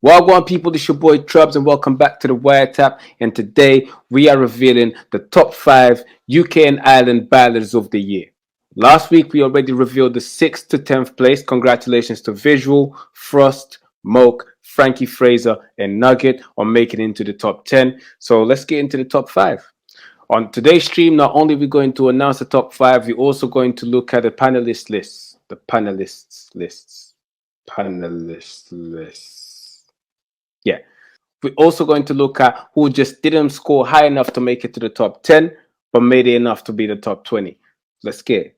Wagwan people, this your boy Trubs and welcome back to the Wiretap. And today we are revealing the top 5 UK and Ireland ballads of the year. Last week we already revealed the 6th to 10th place. Congratulations to Visual, Frost, Moke, Frankie Fraser and Nugget on making it into the top 10. So let's get into the top 5. On today's stream, not only are we going to announce the top 5, we're also going to look at the panelist lists. The panelists lists. Panelist lists. Yeah. We're also going to look at who just didn't score high enough to make it to the top 10, but made it enough to be the top 20. Let's get it.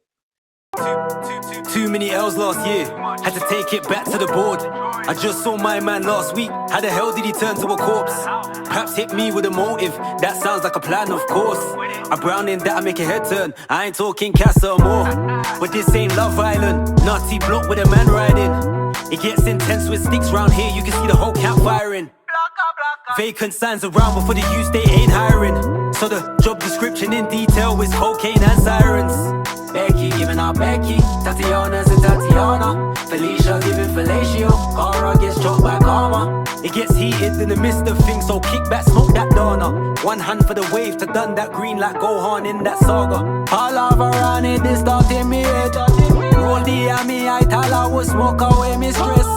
Too many L's last year, had to take it back to the board. I just saw my man last week, how the hell did he turn to a corpse? Perhaps hit me with a motive, that sounds like a plan of course. I brown in that I make a head turn, I ain't talking Casa or more. But this ain't Love Island, Nazi block with a man riding. It gets intense with sticks round here, you can see the whole camp firing. Vacant signs around, but for the use they ain't hiring. So the job description in detail is cocaine and sirens. Becky giving out Becky, Tatiana's and Tatiana, Felicia giving fellatio, Cara gets choked by karma. It gets heated in the midst of things, so kick back, smoke that Donna. One hand for the wave to done that green like Gohan in that saga. All over around it, this start in me head. Roll the army, I tell I will smoke away me stress.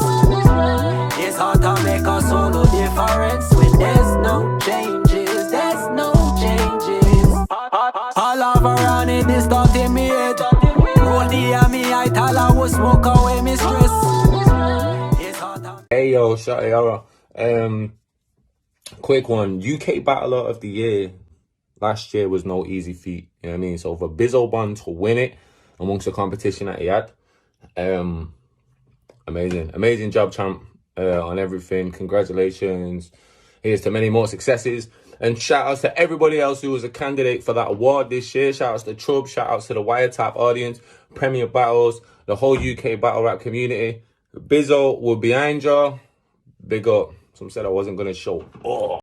It's hard to make a solo difference when there's no changes, there's no changes. All over around it, this start in me head. Roll the army, I tell I will smoke away me stress. It's hard to... Hey yo, Shotty, quick one. UK Battler of the Year last year was no easy feat, you know what I mean? So for Bizzo Bun to win it amongst the competition that he had, amazing job, champ, on everything. Congratulations. Here's to many more successes. And shout outs to everybody else who was a candidate for that award this year. Shout outs to Trub, shout outs to the Wiretap audience, Premier Battles, the whole UK battle rap community. Bizzo, we're behind you. Big up. Some said I wasn't going to show. Oh.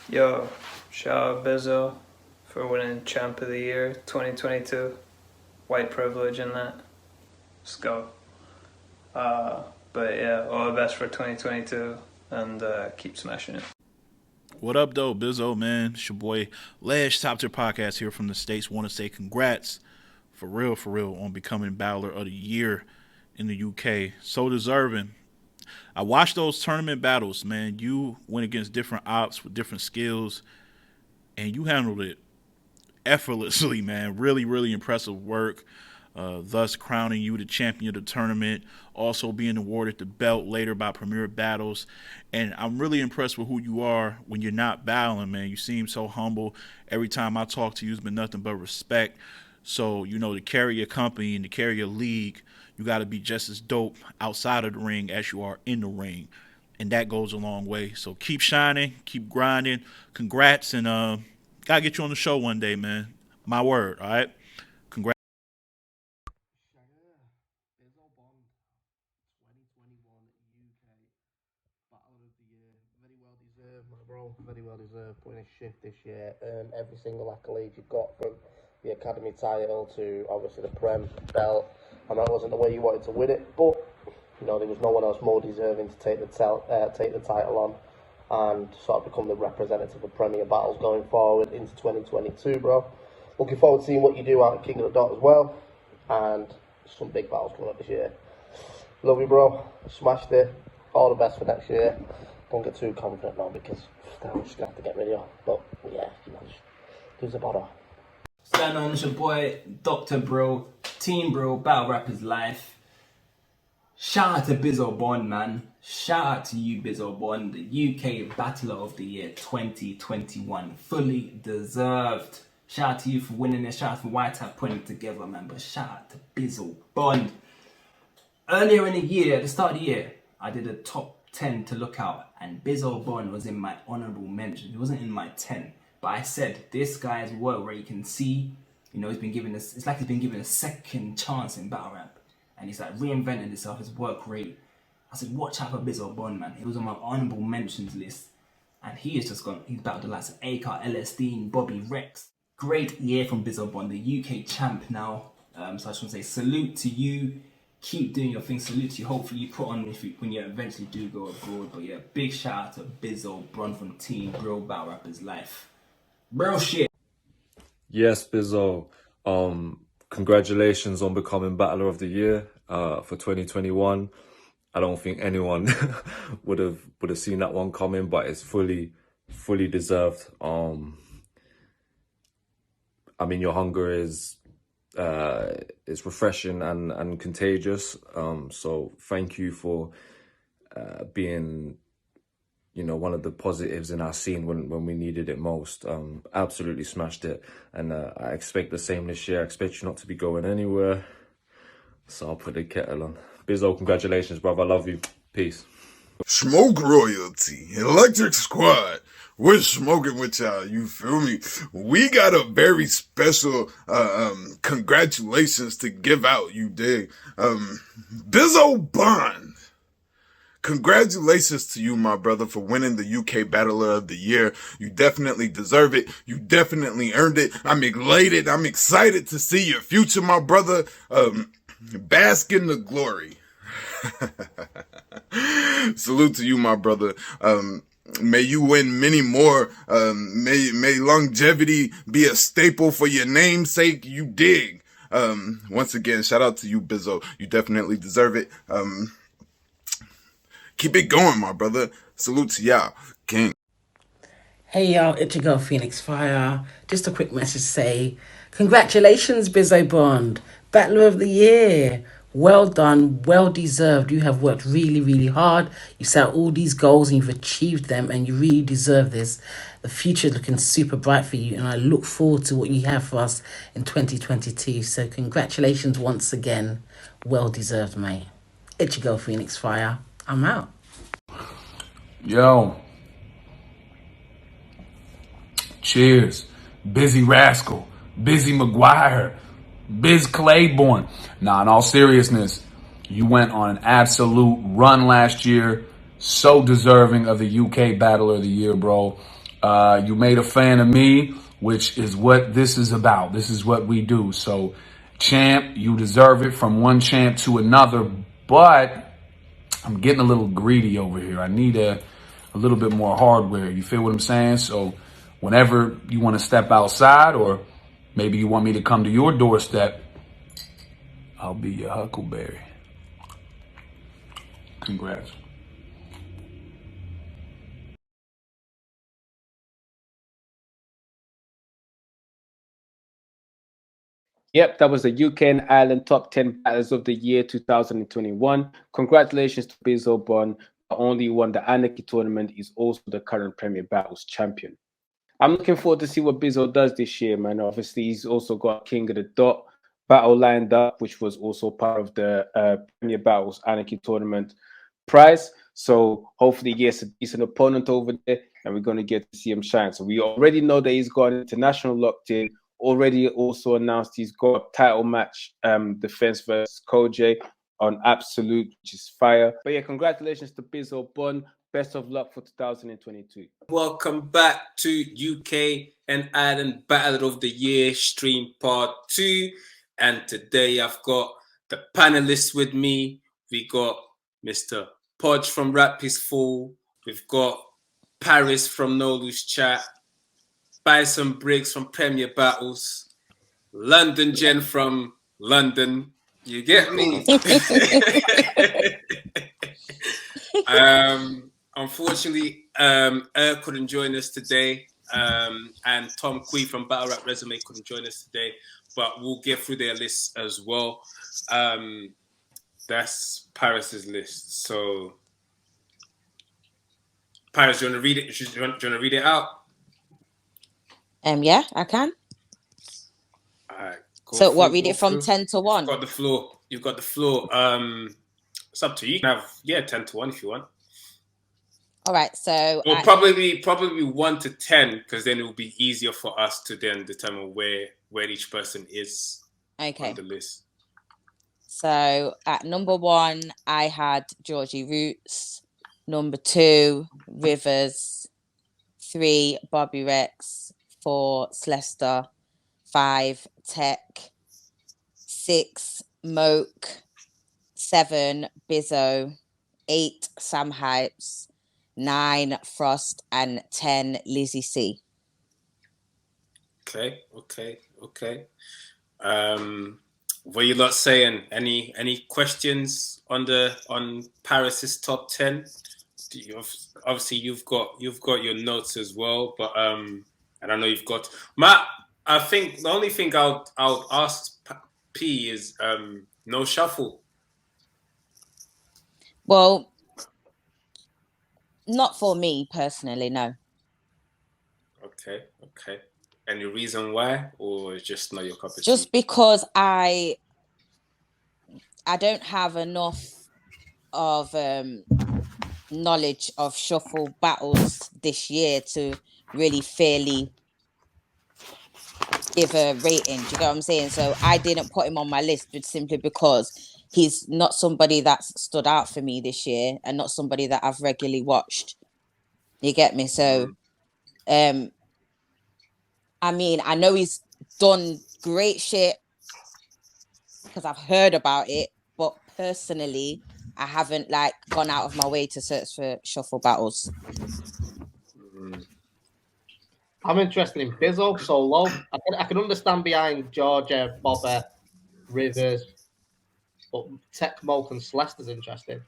Yo, shout out Bizzo for winning Champ of the Year 2022. White privilege in that. Let's go. But yeah, all the best for 2022 and keep smashing it. What up, though, Bizzo, man? It's your boy Lash, Top Tier Podcast here from the States. Want to say congrats, for real, on becoming Battler of the Year in the UK. So deserving. I watched those tournament battles, man. You went against different ops with different skills, and you handled it effortlessly, man. Really impressive work. Thus crowning you the champion of the tournament, also being awarded the belt later by Premier Battles. And I'm really impressed with who you are when you're not battling, man. You seem so humble. Every time I talk to you, it's been nothing but respect. So, you know, to carry your company and to carry your league, you got to be just as dope outside of the ring as you are in the ring. And that goes a long way. So keep shining, keep grinding. Congrats, and got to get you on the show one day, man. My word, all right? Congrats. Very well deserved, putting a shift this year. Every single accolade you got, from the academy title to obviously the Prem belt, and that wasn't the way you wanted to win it, but you know there was no one else more deserving to take the title on and sort of become the representative of Premier Battles going forward into 2022, bro. Looking forward to seeing what you do out at King of the Dot as well, and some big battles coming up this year. Love you, bro. Smashed it. All the best for next year. Don't get too confident now because I'm just going to have to get rid of you. But yeah, you know, just lose the bother. Stand on, it's your boy, Dr. Bro, Team Bro, Battle Rappers Life. Shout out to Bizzo Bond, man. Shout out to you, Bizzo Bond, the UK Battler of the Year 2021. Fully deserved. Shout out to you for winning this. Shout out for Wiretap putting it together, man. But shout out to Bizzo Bond. Earlier in the year, at the start of the year, I did a top 10 to look out, and Bizzo Bond was in my honorable mention. He wasn't in my 10, but I said this guy's work where you can see, you know, he's been given this. It's like he's been given a second chance in battle rap, and he's like reinventing himself. His work rate. I said, watch out for Bizzo Bond, man. He was on my honorable mentions list, and he has just gone. He's battled the likes of Akar, LSD, Bobby Rex. Great year from Bizzo Bond, the UK champ now. So I just want to say salute to you. Keep doing your thing. Salute to you. Hopefully you put on when you eventually do go abroad. But yeah, big shout out to Bizzo Bond from Team Bro Battle Rappers Life. Bro shit. Yes, Bizzo. Congratulations on becoming Battler of the Year for 2021. I don't think anyone would have seen that one coming, but it's fully deserved. I mean, your hunger is refreshing and contagious. So thank you for being, one of the positives in our scene when we needed it most. Absolutely smashed it, and I expect the same this year. I expect you not to be going anywhere. So I'll put the kettle on. Bizzo, congratulations, brother. I love you. Peace. Smoke Royalty, Electric Squad. We're smoking with y'all, you feel me? We got a very special congratulations to give out, you dig? Bizzo Bond. Congratulations to you, my brother, for winning the UK Battler of the Year. You definitely deserve it. You definitely earned it. I'm elated. I'm excited to see your future, my brother. Bask in the glory. Salute to you, my brother. May you win many more. May longevity be a staple for your namesake, you dig. Once again, shout out to you, Bizzo. You definitely deserve it. Keep it going, my brother. Salute to y'all. King. Hey y'all, it's your girl Phoenix Fire. Just a quick message to say, congratulations, Bizzo Bond, Battler of the Year. Well done, well deserved. You have worked really, really hard. You set all these goals and you've achieved them, and you really deserve this. The future is looking super bright for you, and I look forward to what you have for us in 2022. So congratulations once again. Well deserved, mate. It's your girl Phoenix Fire. I'm out. Yo. Cheers. Busy Rascal. Busy McGuire. Biz Claiborne. Nah, in all seriousness, you went on an absolute run last year. So deserving of the UK Battler of the Year, bro. You made a fan of me, which is what this is about. This is what we do. So, champ, you deserve it from one champ to another. But I'm getting a little greedy over here. I need a little bit more hardware. You feel what I'm saying? So whenever you want to step outside, or maybe you want me to come to your doorstep, I'll be your huckleberry. Congrats. Yep, that was the UK and Ireland Top 10 Battles of the Year 2021. Congratulations to Bizzo Bond. Not only won the Anarchy tournament, he's also the current Premier Battles champion. I'm looking forward to see what Bizzo does this year, man. Obviously, he's also got King of the Dot battle lined up, which was also part of the Premier Battles Anarchy tournament prize. So hopefully he gets a decent opponent over there, and we're going to get to see him shine. So we already know that he's got an international locked in. Already also announced he's got a title match defense versus Koj on Absolute, which is fire. But yeah, congratulations to Bizzo Bond. Best of luck for 2022. Welcome back to UK and Ireland Battle of the Year stream part 2. And today I've got the panelists with me. We got Mr. Podge from Rap Is Full. We've got Paris from No Loose Chat. Bison Briggs from Premier Battles. London Jen from London. You get me? Unfortunately, couldn't join us today, and Tom Quee from Battle Rap Resume couldn't join us today, but we'll get through their lists as well. That's Paris's list. So, Paris, do you want to read it? Do you want to read it out? Yeah, I can. All right. So what? Read it from 10 to 1. You've got the floor. You've got the floor. It's up to you. You can have 10 to 1 if you want. All right. So well, probably 1 to 10, because then it will be easier for us to then determine where each person is on the list. So at number 1, I had Georgie Roots. Number 2, Rivers. 3, Bobby Rex. 4, Slester. 5, Tech, 6, Moke, 7, Bizzo, 8, Sam Hypes, 9, Frost, and 10, Lizzie C. Okay. What you lot saying? Any questions on Paris's top 10? Obviously you've got your notes as well, but and I know you've got Matt. I think the only thing I'll ask P is no shuffle. Well, not for me personally, no. Okay. Any reason why, or it's just not your cup of tea? Just because I don't have enough of knowledge of shuffle battles this year to really fairly give a rating. Do you get what I'm saying? So I didn't put him on my list, but simply because he's not somebody that's stood out for me this year and not somebody that I've regularly watched. You get me? So I mean, I know he's done great shit because I've heard about it, but personally, I haven't like gone out of my way to search for shuffle battles. I'm interested in Bizzo so low. I can understand behind Georgia, Bobber, Rivers, but Tech, Moke, and Selass is interesting.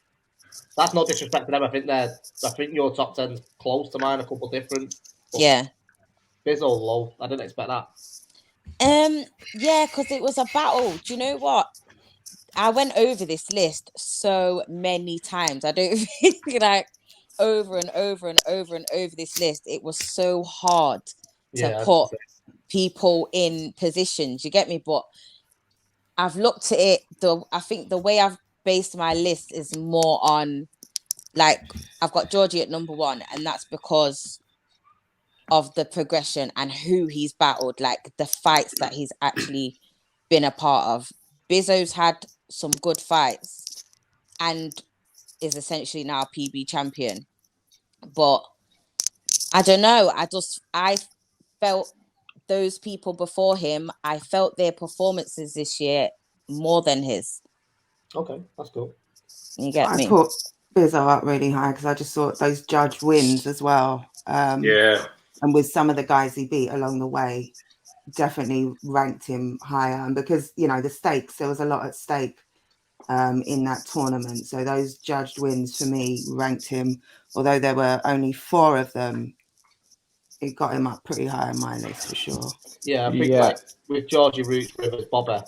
That's no disrespect to them. I think your top 10's close to mine, a couple different. Yeah. Bizzo low. I didn't expect that. Yeah, because it was a battle. Do you know what? I went over this list so many times. I don't think like over and over and over and over this list. It was so hard to put people in positions. You get me? But I've looked at it. I think the way I've based my list is more on like I've got Georgie at number 1, and that's because of the progression and who he's battled, like the fights that he's actually been a part of. Bizzo's had some good fights and is essentially now PB champion. But I don't know. I felt those people before him, I felt their performances this year more than his. Okay, that's cool. You get me? I put Bizzo up really high because I just thought those judged wins as well. Yeah. And with some of the guys he beat along the way, definitely ranked him higher. And because, you know, the stakes, there was a lot at stake in that tournament. So those judged wins for me ranked him, although there were only 4 of them, it got him up pretty high on my list for sure. Yeah, I think like with Georgie, Roots, Rivers, Bobber,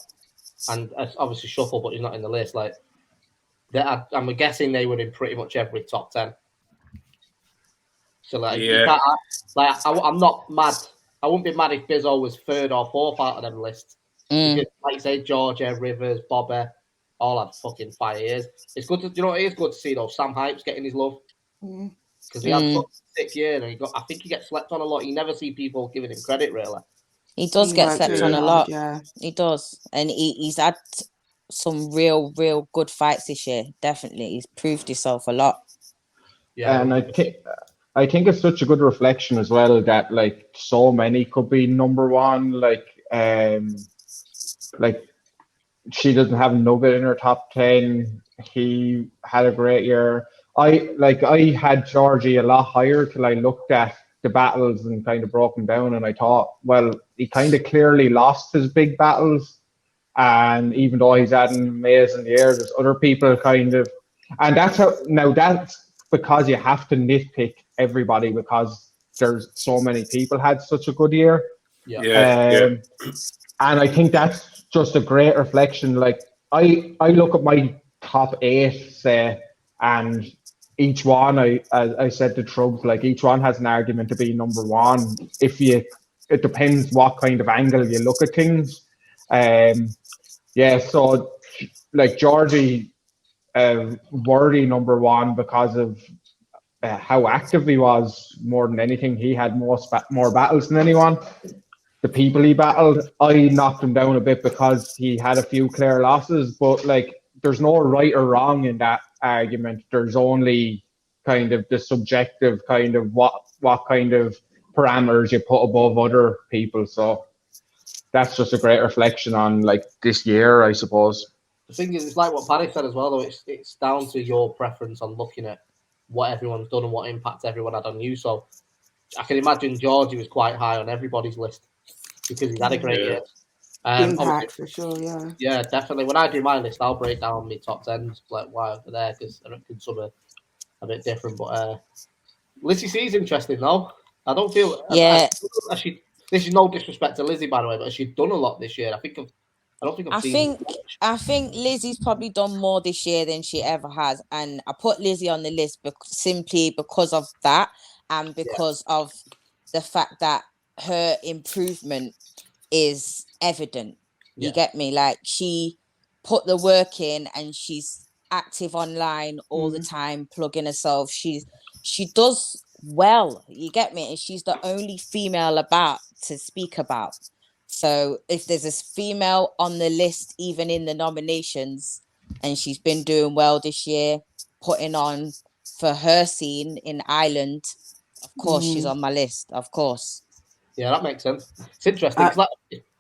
and obviously Shuffle, but he's not in the list. Like, I'm guessing they were in pretty much every top 10. So like, I'm not mad. I wouldn't be mad if Bizzo was 3rd or 4th out of them lists. Because, like you say, Georgia, Rivers, Bobber, all had fucking fire years. It's good to, you know, it is good to see though. Sam Hype's getting his love because he had such a sick year, and I think he gets slept on a lot. You never see people giving him credit, really. He does get slept on a lot. Yeah. He does, and he's had some real good fights this year. Definitely, he's proved himself a lot. Yeah, and I think it's such a good reflection as well that like so many could be number 1. Like she doesn't have Nugget in her top 10. He had a great year. I had Georgie a lot higher till I looked at the battles and kind of broke them down, and I thought, well, he kind of clearly lost his big battles, and even though he's had an amazing year, there's other people kind of, and that's because you have to nitpick everybody because there's so many people had such a good year. And I think that's just a great reflection. Like I look at my top 8, say, and each one, I said to Trubs, like each one has an argument to be number 1. It depends what kind of angle you look at things. So like Georgie, worthy number 1 because of how active he was more than anything. He had more battles than anyone. The people he battled, I knocked him down a bit because he had a few clear losses, but like there's no right or wrong in that argument. There's only kind of the subjective kind of what kind of parameters you put above other people. So that's just a great reflection on like this year, I suppose. The thing is, it's like what Paddy said as well, though. It's down to your preference on looking at what everyone's done and what impact everyone had on you. So I can imagine Georgie was quite high on everybody's list because he's had a great year. Impact for sure, yeah. Yeah, definitely. When I do my list, I'll break down my top tens, like why over there, because I reckon some are a bit different. But Lizzie C is interesting, though. I don't feel. Yeah. This is no disrespect to Lizzie, by the way, but she's done a lot this year. I don't think I've I seen. think Lizzie's probably done more this year than she ever has, and I put Lizzie on the list simply because of that, and because of the fact that her improvement is evident. You get me? Like, she put the work in, and she's active online all the time, plugging herself. She does well. You get me? And she's the only female about to speak about. So if there's a female on the list, even in the nominations, and she's been doing well this year, putting on for her scene in Ireland, of course she's on my list. Of course. Yeah, that makes sense. It's interesting because,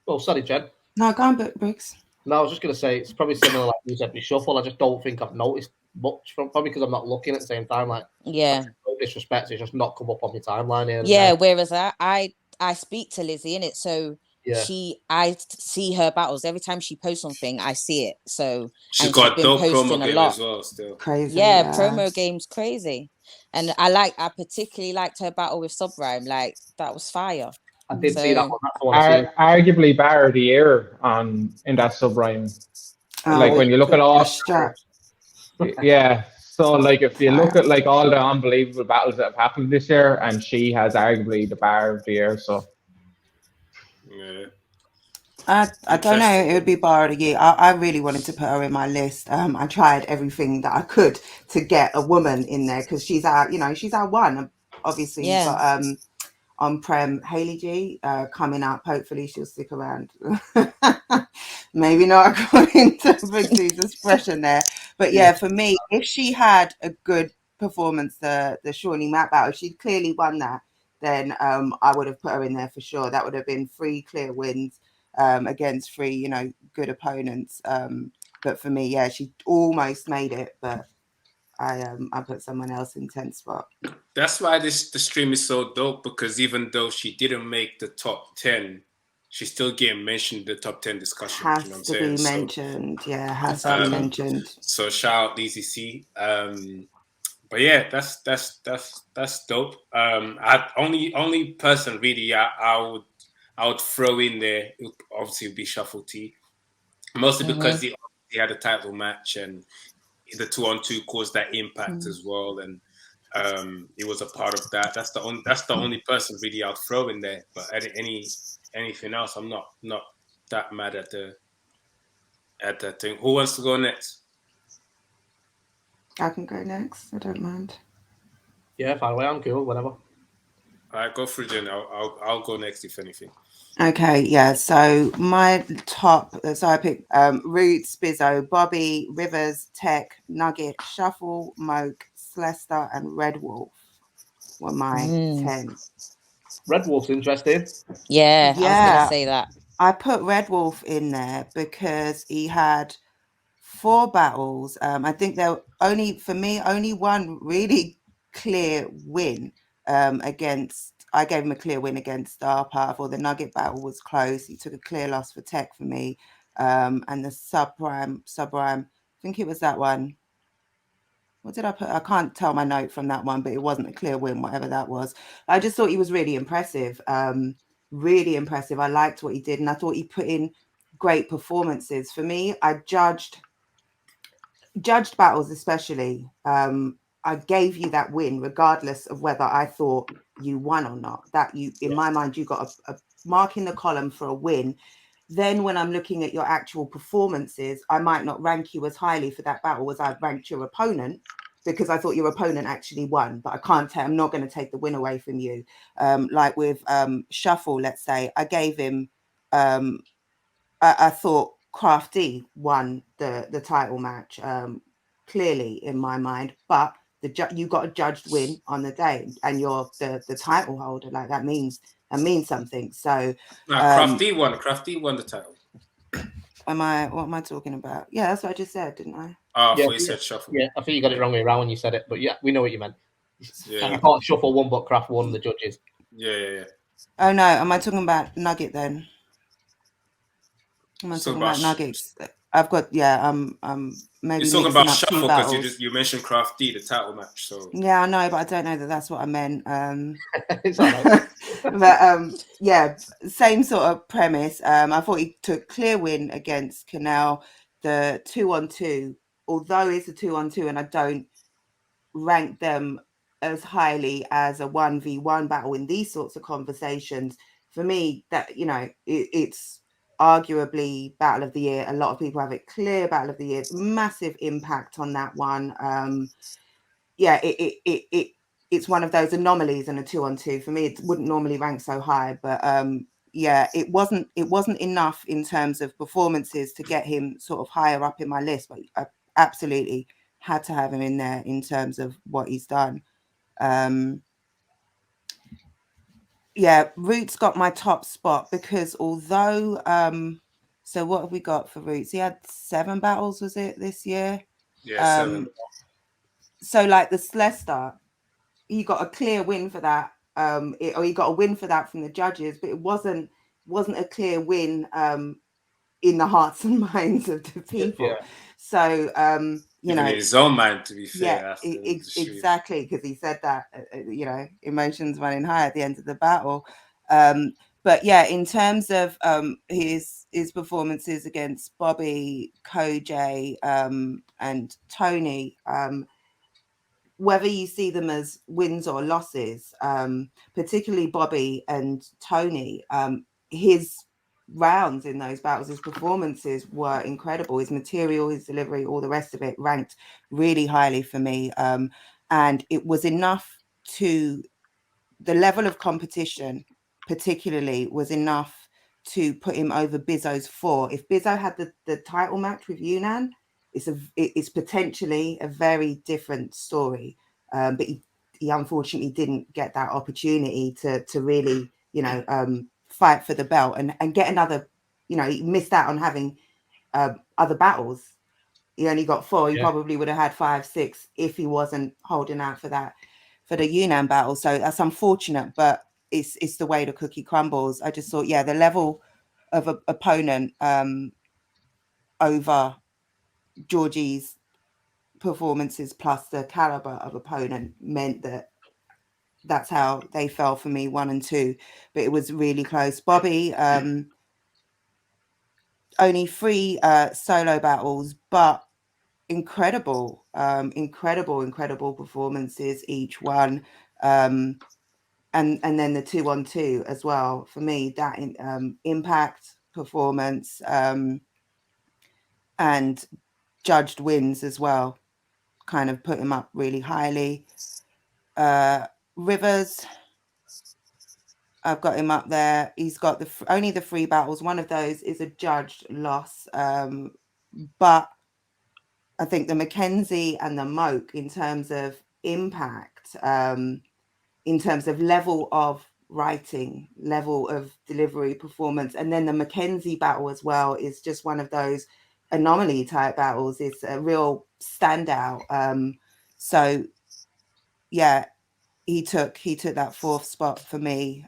oh, sorry, Jen. No, go on, Briggs. No, I was just going to say it's probably similar like you said with Shuffle. I just don't think I've noticed much from probably because I'm not looking at the same time. Like, yeah, no disrespect, it's just not come up on my timeline here. Yeah, whereas I speak to Lizzie in it, so Yeah. I see her battles every time she posts something. I see it. So She's and got she's a been dope posting promo a game lot. as well. Still crazy. Yeah, promo game's crazy, and I particularly liked her battle with Subrime. Like, that was fire. I did see that one. That's the one I seen. Arguably bar of the year in that Subrime. Like when you look at all, yeah. So like if you look at like all the unbelievable battles that have happened this year, and she has arguably the bar of the year. So yeah. I don't know. It would be bar of the year. I really wanted to put her in my list. I tried everything that I could to get a woman in there because she's our, she's our one. Obviously, you've got on Prem Hailey G coming up. Hopefully, she'll stick around. Maybe not according to Briggsy's expression there, but yeah, for me, if she had a good performance, the Shawnee Matt battle, she'd clearly won that. Then I would have put her in there for sure. That would have been 3 clear wins against 3, good opponents. But for me, yeah, she almost made it, but I put someone else in 10th spot. That's why the stream is so dope, because even though she didn't make the top 10, she's still getting mentioned in the top 10 discussion. Has you know what to I'm be saying? mentioned. Yeah, has to be mentioned. So shout out Lizzie C. But yeah, that's dope. Only person really I would throw in there, it would obviously be Shuffle T, mostly because he had a title match and the 2-on-2 caused that impact as well, and he was a part of that. That's the only person really I'd throw in there. But anything else, I'm not that mad at that thing. Who wants to go next? I can go next. I don't mind. Yeah, far away. I'm cool. Whatever. All right, go through, Jen. I'll go next if anything. Okay, yeah. So my top. So I picked Roots, Bizzo, Bobby, Rivers, Tech, Nugget, Shuffle, Moke, Slester, and Red Wolf were my 10. Red Wolf's interesting. Yeah, I was gonna say that. I put Red Wolf in there because he had 4 battles. I think there only one really clear win against. I gave him a clear win against Star Path, or the Nugget battle was close. He took a clear loss for Tech for me, and the Subrime. I think it was that one. What did I put? I can't tell my note from that one, but it wasn't a clear win, whatever that was. I just thought he was really impressive. Really impressive. I liked what he did, and I thought he put in great performances. For me, I judged battles, especially. I gave you that win regardless of whether I thought you won or not. That you, in my mind, you got a mark in the column for a win. Then when I'm looking at your actual performances, I might not rank you as highly for that battle as I've ranked your opponent, because I thought your opponent actually won. But I can't tell, I'm not going to take the win away from you. Like with Shuffle, let's say, I gave him, I thought Crafty won the title match, clearly in my mind. But you got a judged win on the day, and you're the title holder. Like that means something. So Crafty won the title. what am I talking about? Yeah, that's what I just said, didn't I? I thought you said shuffle. Yeah, I think you got it wrong way around when you said it, but yeah, we know what you meant. Yeah. You thought Shuffle won, but Kraft won the judges. Yeah. Oh no, am I talking about Nugget then? Am I talking about Nuggets? I've got maybe you're talking mixing about up shuffle two because battles. you mentioned Crafty, the title match. So yeah, I know, but I don't know that that's what I meant. It's all right. But yeah, same sort of premise. I thought he took clear win against Canal, the 2-on-2. Although it's a 2-on-2, and I don't rank them as highly as a 1v1 battle in these sorts of conversations. For me, that it's arguably battle of the year. A lot of people have it clear battle of the year. Massive impact on that one. Yeah, it's one of those anomalies in a 2-on-2. For me, it wouldn't normally rank so high, but yeah, it wasn't enough in terms of performances to get him sort of higher up in my list, but I absolutely had to have him in there in terms of what he's done. Yeah, Roots got my top spot because although so what have we got for Roots? He had 7 battles, was it, this year? yeah, 7. So like the Selass, he got a clear win for that. Or he got a win for that from the judges, but it wasn't a clear win in the hearts and minds of the people. Yeah. So Even in his own mind, to be fair. Yeah, exactly, because he said that emotions running high at the end of the battle. But yeah, in terms of his performances against Bobby, Koj, and Tony, whether you see them as wins or losses, particularly Bobby and Tony, his rounds in those battles, his performances were incredible. His material, his delivery, all the rest of it ranked really highly for me. And it was enough to, the level of competition particularly was enough to put him over Bizzo's 4. If Bizzo had the title match with Yunnan, it's potentially a very different story. But he unfortunately didn't get that opportunity to really, fight for the belt and get another, he missed out on having other battles. He only got 4. He probably would have had 5, 6 if he wasn't holding out for the Yunnan battle. So that's unfortunate, but it's the way the cookie crumbles. I just thought, the level of opponent over Georgie's performances plus the caliber of opponent meant that's how they fell for me, 1 and 2. But it was really close. Bobby, only 3 solo battles, but incredible performances each one. And then the 2-on-2 as well. For me, that impact performance and judged wins as well kind of put him up really highly. Rivers, I've got him up there. He's got only the 3 battles. One of those is a judged loss, but I think the Mackenzie and the Moke, in terms of impact, in terms of level of writing, level of delivery, performance, and then the Mackenzie battle as well is just one of those anomaly type battles. It's a real standout. So yeah, he took that 4th spot for me.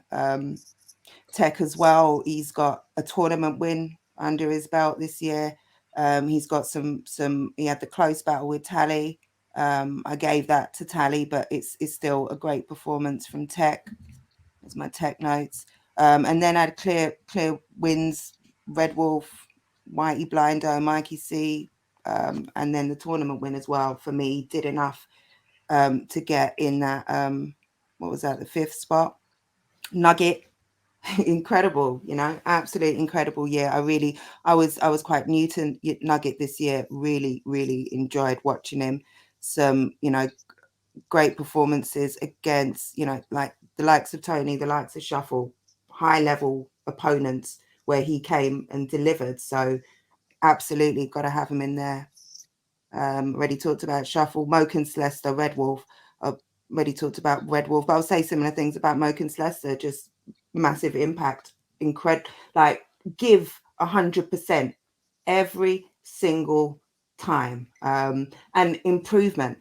Tech as well, he's got a tournament win under his belt this year. He's got he had the close battle with Tally. I gave that to Tally, but it's still a great performance from Tech. That's my Tech notes. And then I had clear wins, Red Wolf, Whitey Blindo, Mikey C, and then the tournament win as well. For me, did enough to get in that, what was that, the 5th spot. Nugget, incredible, absolute incredible year. I was quite new to Nugget this year. Really enjoyed watching him. Some great performances against like the likes of Tony, the likes of Shuffle, high level opponents where he came and delivered. So absolutely got to have him in there. Already talked about Shuffle. Moke and Celesta, Red Wolf. Already talked about Red Wolf. But I'll say similar things about Moke and Celesta. Just massive impact. Like, give 100% every single time. And improvement.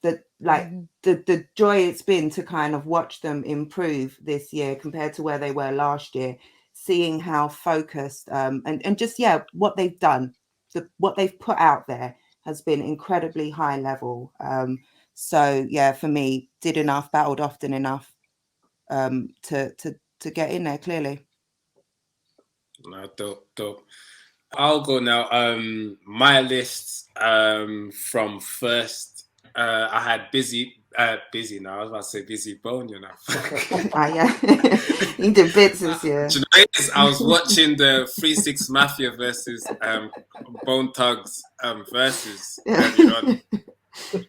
The joy it's been to kind of watch them improve this year compared to where they were last year, seeing how focused and just what they've done, what they've put out there has been incredibly high level. So yeah, for me, did enough, battled often enough to get in there clearly. No, dope. I'll go now. My list from first, I had busy now. I was about to say Busy Bone, you know. Yeah, he did bits this year. Do you know what it is? I was watching the 3-6 Mafia versus Bone Thugs versus earlier on.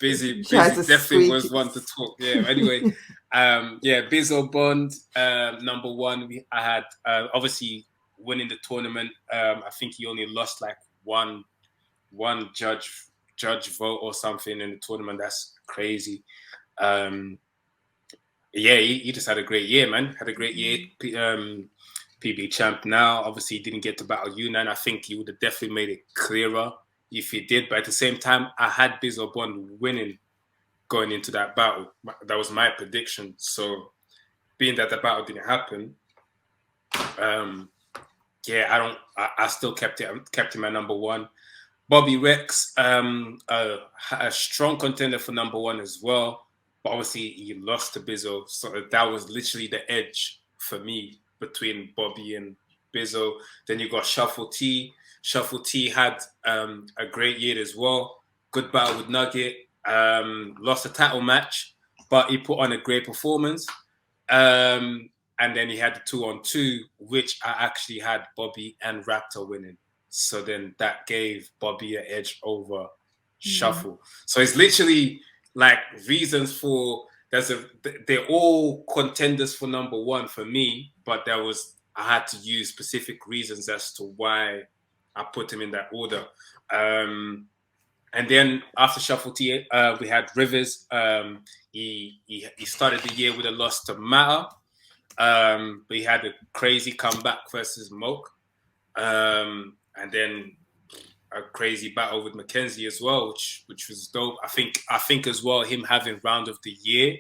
Busy definitely was one to talk. Yeah. Anyway, Bizzo Bond, number one. I had obviously winning the tournament. I think he only lost like one judge vote or something in the tournament. That's crazy. He just had a great year, man. Had a great year. PB champ now. Obviously, he didn't get to battle Yunnan. I think he would have definitely made it clearer if he did. But at the same time, I had Bizzo Bond winning going into that battle. That was my prediction. So, being that the battle didn't happen, I still kept him at number one. Bobby Rex, a strong contender for number one as well. But obviously, he lost to Bizzo. So that was literally the edge for me between Bobby and Bizzo. Then you got Shuffle T. Shuffle T had a great year as well. Good battle with Nugget. Lost a title match, but he put on a great performance. And then he had the 2-on-2, which I actually had Bobby and Raptor winning. So then that gave Bobby an edge over Shuffle. So it's literally like reasons for they're all contenders for number one for me, but I had to use specific reasons as to why I put him in that order. And then after Shuffle T, we had Rivers. He started the year with a loss to Matter, but he had a crazy comeback versus Moke, and then a crazy battle with Mackenzie as well, which was dope. I think as well, him having round of the year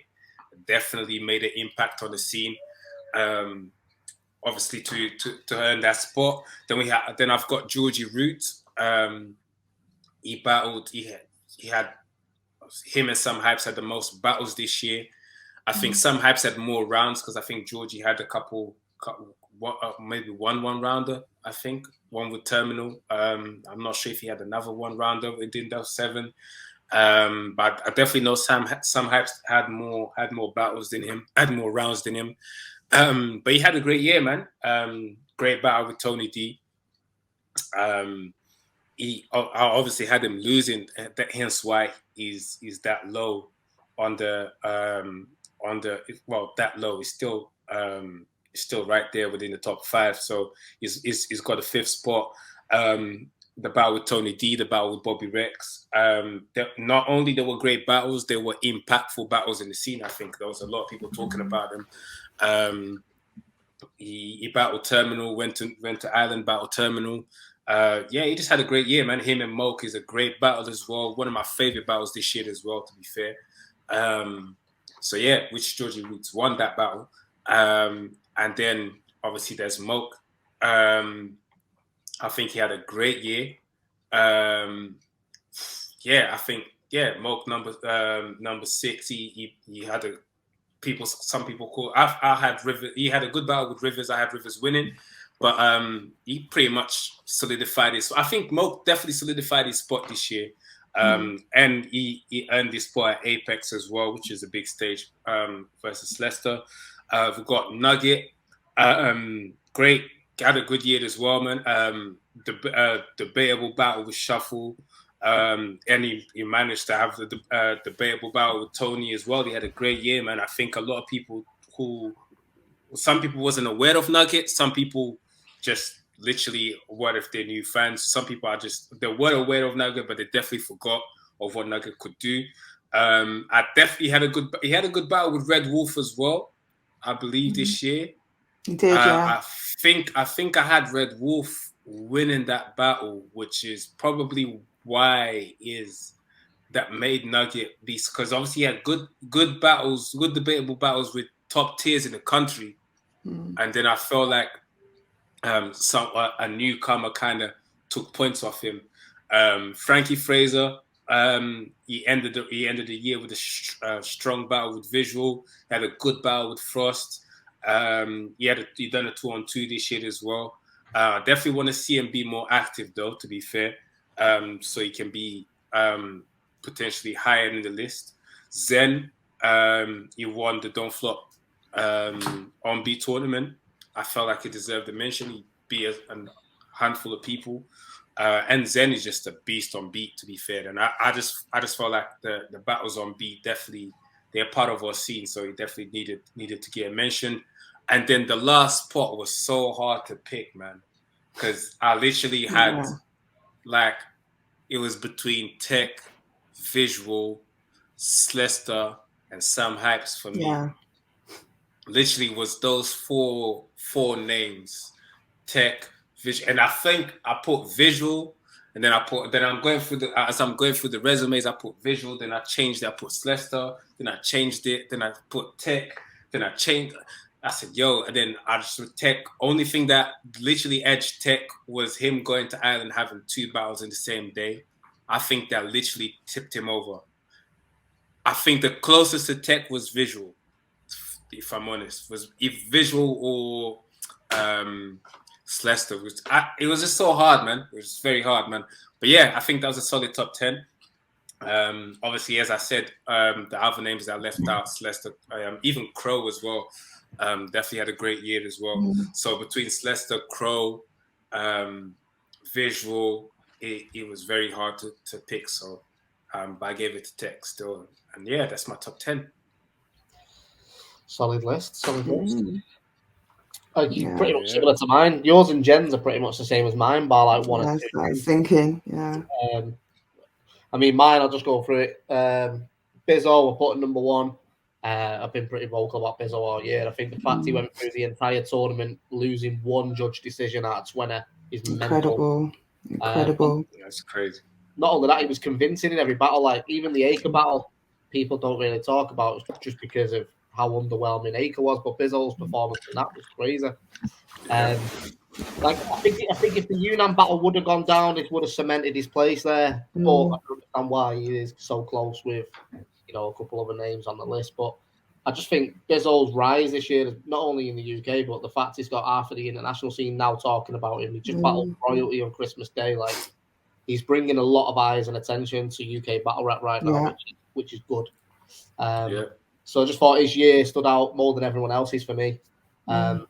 definitely made an impact on the scene. Obviously to earn that spot. Then I've got Georgie Root. He battled. He had him and Some Hypes had the most battles this year. I think Some Hypes had more rounds because I think Georgie had a couple maybe one rounder. I think one with Terminal. I'm not sure if he had another one rounder within those 7. But I definitely know Some Hypes had more battles than him, had more rounds than him. But he had a great year, man. Great battle with Tony D. I obviously had him losing, hence why he's that low on the that low. He's still right there within the top 5. So he's got a 5th spot. The battle with Tony D, the battle with Bobby Rex. Not only there were great battles, there were impactful battles in the scene. I think there was a lot of people talking about them. He battled Terminal, went to Island, battled Terminal. He just had a great year, man. Him and Moke is a great battle as well. One of my favorite battles this year as well, to be fair. Which Georgie Roots won that battle. And then obviously there's Moke. I think he had a great year. Moke number 6. He had some people call. I had Rivers. He had a good battle with Rivers. I had Rivers winning, but he pretty much solidified his. I think Moke definitely solidified his spot this year, and he earned his spot at Apex as well, which is a big stage versus Leicester. We've got Nugget. Great, had a good year as well, man. Debatable battle with Shuffle. And he managed to have the debatable battle with Tony as well. He had a great year, man. I think a lot of people some people wasn't aware of Nugget. Some people just literally, what if they're new fans? Some people they were aware of Nugget, but they definitely forgot of what Nugget could do. I definitely he had a good battle with Red Wolf as well, I believe this year. He did, yeah. I think I had Red Wolf winning that battle, which is probably why is that made Nugget these, because obviously he had good battles, good debatable battles with top tiers in the country, and then I felt like a newcomer kind of took points off him. Frankie Fraser, he ended the year with a strong battle with Visual. He had a good battle with Frost. He done a 2-on-2 this year as well. Definitely want to see him be more active though, to be fair, so he can be potentially higher in the list. Zen, he won the Don't Flop on beat tournament. I felt like he deserved a mention. He beat a handful of people, and Zen is just a beast on beat. To be fair, and I just felt like the battles on beat definitely, they're part of our scene, so he definitely needed to get a mention. And then the last spot was so hard to pick, man, because I literally had like, it was between Tech, Visual, Slester, and Sam Hypes for me. Yeah. Literally was those four names: Tech, Visual, and I think I put Visual, and then I'm going through the resumes, I put Visual, then I changed it, I put Slester, then I changed it, then I put Tech, then I changed. I said, yo, and then I just with Tech. Only thing that literally edged Tech was him going to Ireland having 2 battles in the same day. I think that literally tipped him over. I think the closest to Tech was Visual, if I'm honest. Was if Visual or Slester. It was just so hard, man. It was very hard, man. But yeah, I think that was a solid top 10. Obviously, as I said, the other names that I left out, Slester, even Crow as well, definitely had a great year as well. So between Slester, Crow, Visual, it was very hard to pick. So but I gave it to Tech still. And yeah, that's my top 10. Solid list. Yeah. Pretty much similar to mine. Yours and Jen's are pretty much the same as mine, bar like one or two. I was thinking, yeah. I mean, mine, I'll just go through it. Bizzo, we're putting number 1. I've been pretty vocal about Bizzo all year. I think the fact he went through the entire tournament losing 1 judge decision out of 20 is mental. Incredible. That's crazy. Not only that, he was convincing in every battle. Like, even the Acre battle, people don't really talk about just because of how underwhelming Acre was, but Bizzo's performance in that was crazy. Like, I think if the Yunnan battle would have gone down, it would have cemented his place there. But I don't understand why he is so close with, a couple other names on the list. But I just think Bizzo's rise this year, not only in the UK, but the fact he's got half of the international scene now talking about him. He just battled royalty on Christmas Day. Like, he's bringing a lot of eyes and attention to UK battle rap right now, which is good. So I just thought his year stood out more than everyone else's for me. And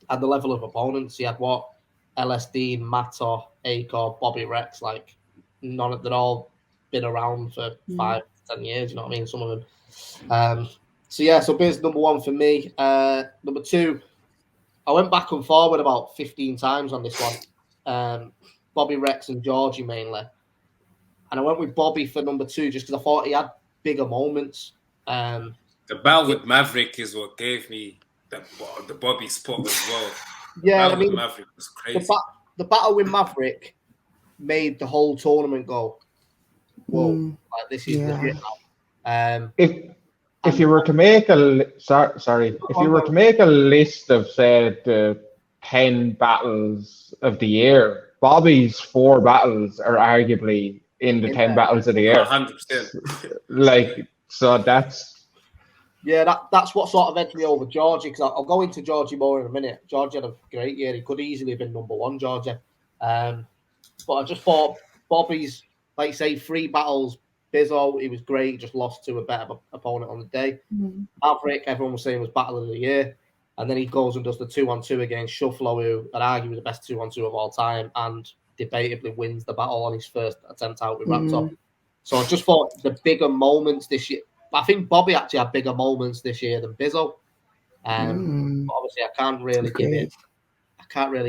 the level of opponents, he had LSD, Mato, Acor, Bobby Rex, like they'd all been around for 5 to 10 years, you know what I mean? Some of them. So Biz number 1 for me. Number 2, I went back and forward about 15 times on this one. Bobby Rex and Georgie mainly. And I went with Bobby for number 2 just because I thought he had bigger moments. The battle with Maverick is what gave me the Bobby spot as well. Yeah, I mean, Maverick was crazy. The battle with Maverick made the whole tournament go, whoa, like this is legit now. If you were to make if you were to make a list of, say, the 10 battles of the year, Bobby's 4 battles are arguably in the 10 battles of the year. 100%. Like, so that's... Yeah, that's what sort of edged me over Georgie, because I'll go into Georgie more in a minute. Georgie had a great year. He could easily have been number 1, Georgie. But I just thought Bobby's, like you say, 3 battles. Bizzo, he was great. He just lost to a better opponent on the day. Maverick, everyone was saying was battle of the year. And then he goes and does the 2-on-2 against Shuffler, who I'd argue was the best 2-on-2 of all time, and debatably wins the battle on his first attempt out with Raptor. So I just thought the bigger moments this year, I think Bobby actually had bigger moments this year than Bizzo. Obviously, I can't really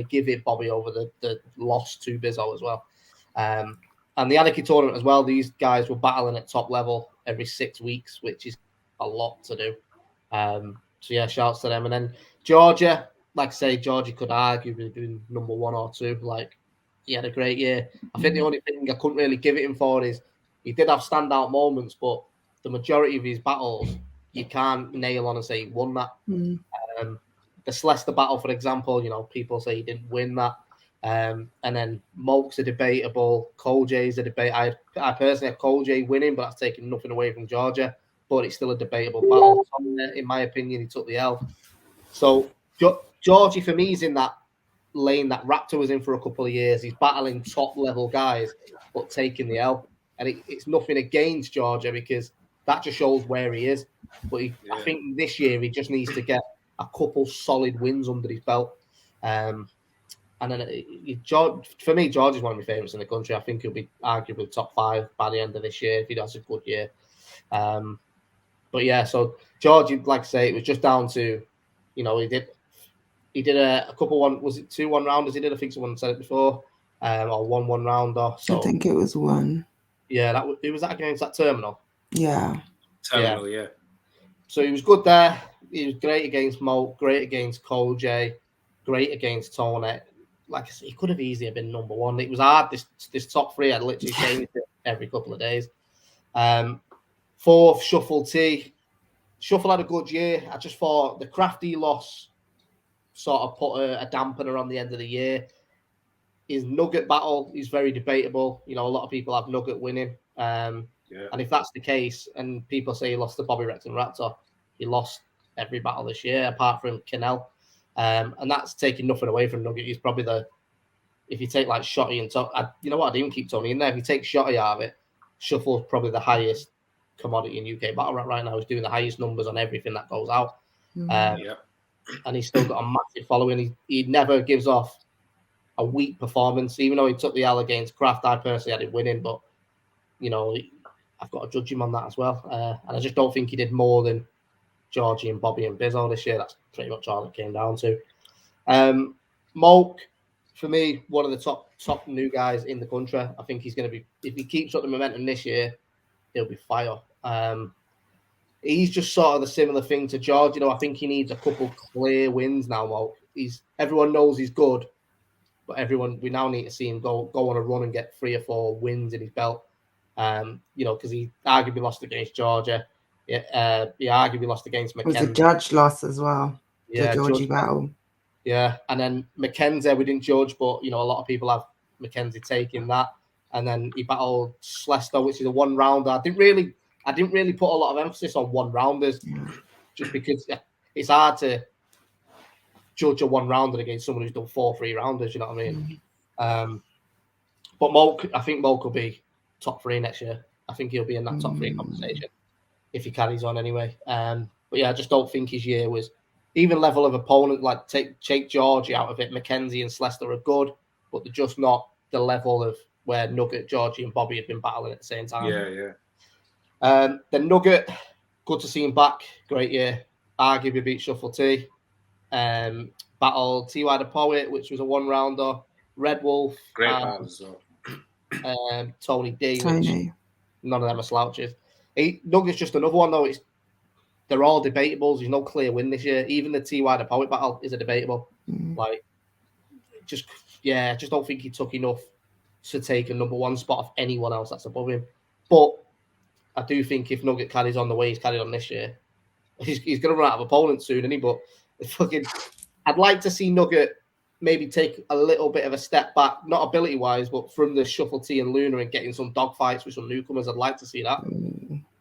give it Bobby over the loss to Bizzo as well. And the Anarchy tournament as well, these guys were battling at top level every 6 weeks, which is a lot to do. So yeah, shouts to them. And then Georgia, like I say, Georgia could arguably be number 1 or 2. Like, he had a great year. I think the only thing I couldn't really give it him for is he did have standout moments, but the majority of his battles, you can't nail on and say he won that. The Selass battle, for example, people say he didn't win that. And then Moke's a debatable. Cole J's a debate. I personally have Cole J winning, but that's taking nothing away from Georgia. But it's still a debatable battle. In my opinion, he took the L. So Georgie, for me, is in that lane that Raptor was in for a couple of years. He's battling top level guys, but taking the L. And it's nothing against Georgia because that just shows where he is. But I think this year he just needs to get a couple solid wins under his belt. And then for me, George is one of my favourites in the country. I think he'll be arguably top 5 by the end of this year if he does a good year. But yeah, so George, like I say, it was just down to, he did a couple one. Was it 2 1-rounders? He did. I think someone said it before, or 1 1-rounder. So I think it was 1. Yeah, who was that against? That Terminal. Yeah. Terminal, yeah. So he was good there. He was great against Mo, great against Cole J, great against Tony. Like I said, he could have easily been number 1. It was hard. This top 3 had literally changed it every couple of days. 4th, Shuffle T. Shuffle had a good year. I just thought the Crafty loss sort of put a dampener on the end of the year. His Nugget battle is very debatable. A lot of people have Nugget winning. And if that's the case, and people say he lost to Bobby Rex and Raptor, he lost every battle this year apart from Kinnell. And that's taking nothing away from Nugget. He's probably if you take like Shotty and Tony, you know what, I'd even keep Tony in there. If you take Shotty out of it, Shuffle's probably the highest commodity in UK battle rap right now. He's doing the highest numbers on everything that goes out. And he's still got a massive following. He never gives off a weak performance, even though he took the L against Kraft. I personally had him winning, but I've got to judge him on that as well. And I just don't think he did more than Georgie and Bobby and Bizzo this year. That's pretty much all it came down to. Moke, for me, one of the top new guys in the country. I think he's going to be, if he keeps up the momentum this year, he'll be fire. He's just sort of the similar thing to George. I think he needs a couple clear wins now. Moke. Everyone knows he's good, but we now need to see him go on a run and get 3 or 4 wins in his belt. Because he arguably lost against Georgia. He arguably lost against It was Mackenzie. a judge loss as well. Yeah, the Georgie battle. Yeah, and then Mackenzie we didn't judge, but a lot of people have Mackenzie taking that. And then he battled Selass, which is a 1-rounder. I didn't really put a lot of emphasis on 1-rounders, just because it's hard to judge a 1-rounder against someone who's done 4 3-rounders. You know what I mean? But Moke, I think Moke will be top 3 next year. I think he'll be in that top 3 conversation if he carries on anyway. But yeah, I just don't think his year was even level of opponent. Like take Georgie out of it. Mackenzie and Selass are good, but they're just not the level of where Nugget, Georgie, and Bobby have been battling at the same time. Then Nugget, good to see him back. Great year. Arguably beat Shuffle T. Battled TY the Poet, which was a 1-rounder. Red Wolf. Great battle as well. Tony D, which none of them are slouches. Nugget's just another one, though. They're all debatable. There's no clear win this year. Even the TY the Poet battle is a debatable. Just don't think he took enough to take a number 1 spot of anyone else that's above him. But I do think if Nugget carries on the way he's carried on this year, he's going to run out of opponents soon, isn't he? But I'd like to see Nugget maybe take a little bit of a step back, not ability-wise, but from the Shuffle T and Luna and getting some dogfights with some newcomers. I'd like to see that.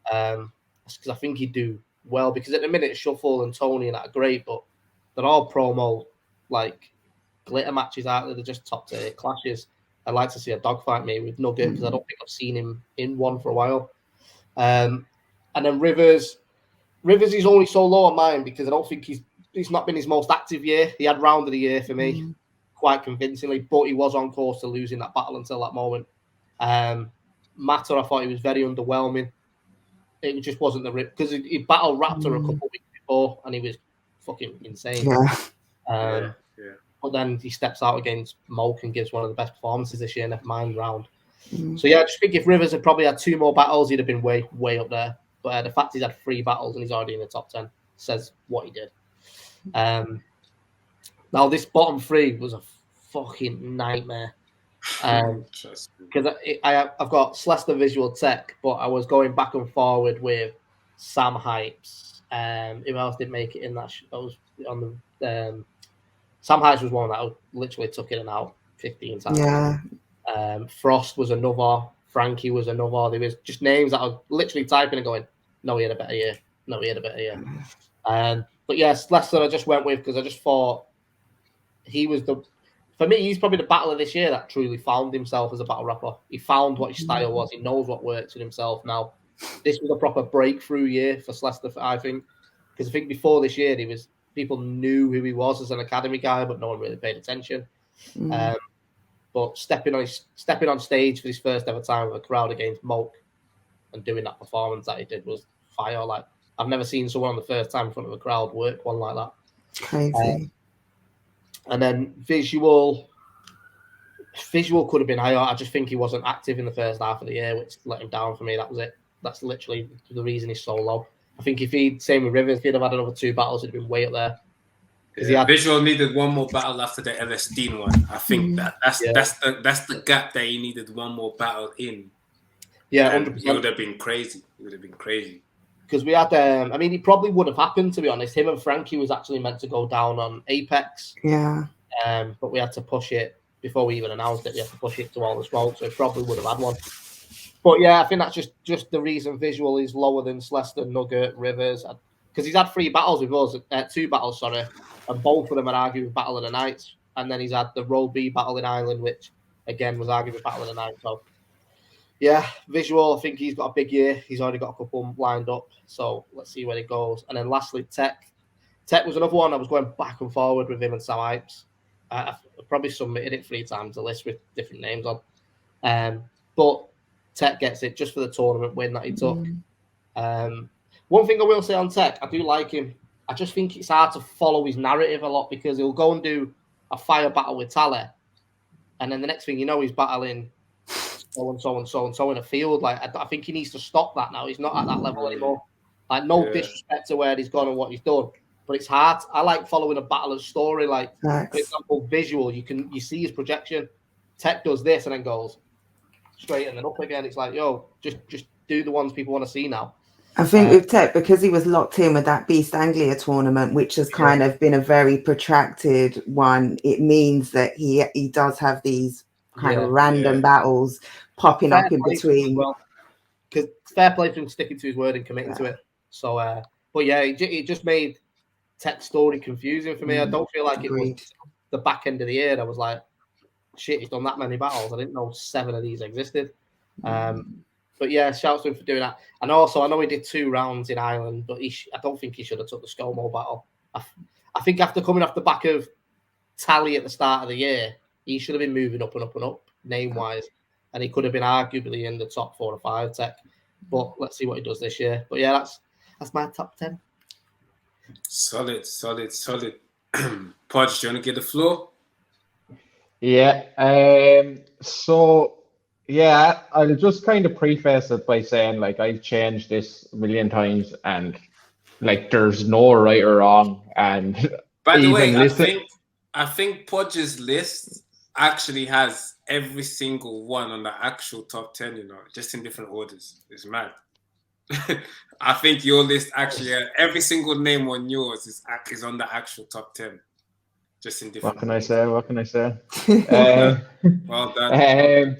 Because I think he'd do well. Because at the minute, Shuffle and Tony and that are great, but they're all promo, glitter matches out there. They're just top-tier clashes. I'd like to see a dogfight maybe with Nugget, because I don't think I've seen him in one for a while. And then Rivers is only so low on mine because I don't think he's not been his most active year. He had round of the year for me quite convincingly, but he was on course to losing that battle until that moment. Matter, I thought he was very underwhelming. It just wasn't the rip because he battled Raptor a couple of weeks before and he was fucking insane. But then he steps out against Moke and gives one of the best performances this year, never mind round. So yeah, I just think if Rivers had probably had 2 more battles, he'd have been way up there. But the fact he's had 3 battles and he's already in the top 10 says what he did. Now this bottom 3 was a fucking nightmare. Because I've got Selass Visual Tech, but I was going back and forward with Sam Hypes. Who else didn't make it in that? I was on the Sam Hypes was one that I literally took in and out 15 times. Yeah. Frost was another. Frankie was another. There was just names that I was literally typing and going, no, he had a better year. No, he had a better year. But yes, Leicester I just went with because I just thought he was for me, he's probably the battler this year that truly found himself as a battle rapper. He found what his style was. He knows what works with himself now. This was a proper breakthrough year for Selass, I think, because I think before this year, people knew who he was as an academy guy, but no one really paid attention. But stepping on stage for his first ever time with a crowd against Moke and doing that performance that he did was fire. Like, I've never seen someone on the first time in front of a crowd work one like that. Crazy. And then visual could have been higher. I just think he wasn't active in the first half of the year, which let him down for me. That was it. That's literally the reason he's so low. I think same with Rivers, if he'd have had another 2 battles, he'd have been way up there. Visual needed one more battle after the LS one. I think that's the gap that he needed one more battle in. Yeah, and it would have been crazy. Because we had, it probably would have happened, to be honest. Him and Frankie was actually meant to go down on Apex. Yeah. But we had to push it before we even announced it. We had to push it to All the Smoke, so it probably would have had one. But yeah, I think that's just the reason visual is lower than Selass, Nugget, Rivers, because he's had 3 battles with us, 2 battles, sorry, and both of them are argued with Battle of the Nights. And then he's had the Row B battle in Ireland, which again was argued with Battle of the Night. So yeah, visual, I think he's got a big year. He's already got a couple lined up. So let's see where it goes. And then lastly, Tech. Tech was another one I was going back and forward with him and Sam Hypes. I've probably submitted it 3 times, a list with different names on. But Tech gets it just for the tournament win that he took. One thing I will say on Tech, I do like him. I just think it's hard to follow his narrative a lot because he'll go and do a fire battle with Tally, and then the next thing you know, he's battling so and so and so and so in a field. Like, I think he needs to stop that now. He's not at that level anymore. Like, no disrespect to where he's gone and what he's done, but it's hard. I like following a battler's story. Like, for example, visual, you see his projection. Tech does this and then goes straight and then up again. It's like, yo, just do the ones people want to see now. I think with Tech, because he was locked in with that Beast Anglia tournament, which has kind of been a very protracted one, it means that he does have these kind of random battles popping up in between. Because fair play for him sticking to his word and committing to it. So, but yeah, it just made Tech's story confusing for me. I don't feel like it was the back end of the year. I was like, shit, he's done that many battles. I didn't know 7 of these existed. But yeah, shouts to him for doing that. And also, I know he did 2 rounds in Ireland, but I don't think he should have took the ScoMo battle. I think after coming off the back of Tally at the start of the year, he should have been moving up and up and up, name-wise. And he could have been arguably in the top 4 or 5 Tech. But let's see what he does this year. But yeah, that's my top 10. Solid. Podge, do you want to get the floor? Yeah. So, yeah, I'll just kind of preface it by saying, like, I've changed this a million times and, like, there's no right or wrong. And by the way, I think Podge's list actually has every single one on the actual top 10, just in different orders. It's mad. I think your list actually, every single name on yours is on the actual top 10. Just in different. What can I say? Well done.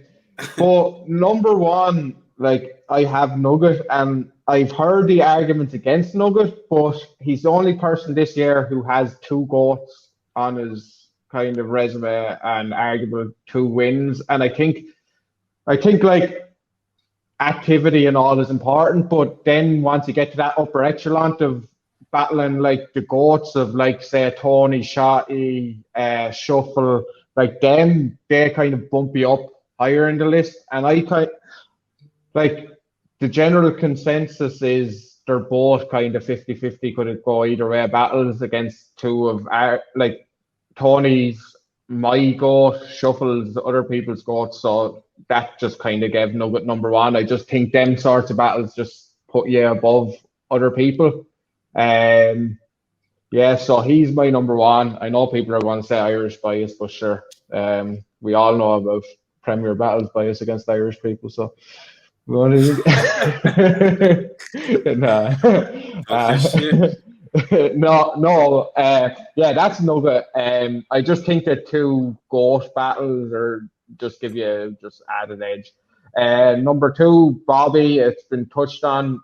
But number 1, like, I have Nugget, and I've heard the arguments against Nugget, but he's the only person this year who has 2 GOATs on his kind of resume and arguable 2 wins. And I think like activity and all is important, but then once you get to that upper echelon of battling like the GOATs of, like, say, Tony, Shotty, Shuffle, like them, they kind of bump you up higher in the list. And I like the general consensus is they're both kind of 50-50, could it go either way, battles against 2 of our, like, Tony's my GOAT, Shuffle's other people's GOAT. So that just kind of gave Nugget number one. I just think them sorts of battles just put you above other people. Yeah, so he's my number one. I know people are going to say Irish bias, but sure, we all know about Premier Battles bias against Irish people. So, what do you nah. Yeah, that's Nugget. I just think the two GOAT battles are just give you just added edge. Number two, Bobby. It's been touched on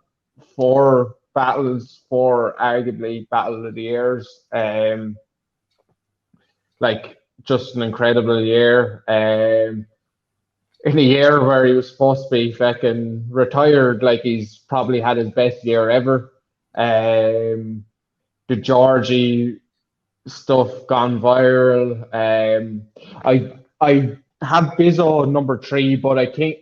4 battles, 4 arguably battle of the years. Like just an incredible year. In a year where he was supposed to be fucking retired, like he's probably had his best year ever. The Georgie stuff gone viral. I have Bizzo number 3, but I think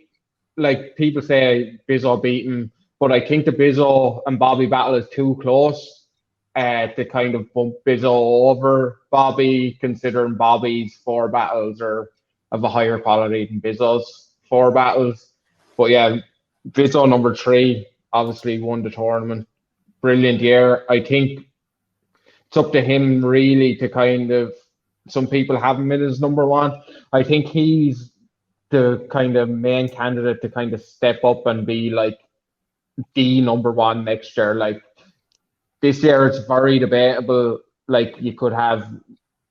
like people say Bizzo beat him, but I think the Bizzo and Bobby battle is too close to kind of bump Bizzo over Bobby, considering Bobby's 4 battles are of a higher quality than Bizzo's 4 battles. But yeah, Bizzo number 3 obviously won the tournament. Brilliant year. I think it's up to him really to kind of, some people have him in as number 1. I think he's the kind of main candidate to kind of step up and be like the number 1 next year. Like this year, it's very debatable. Like you could have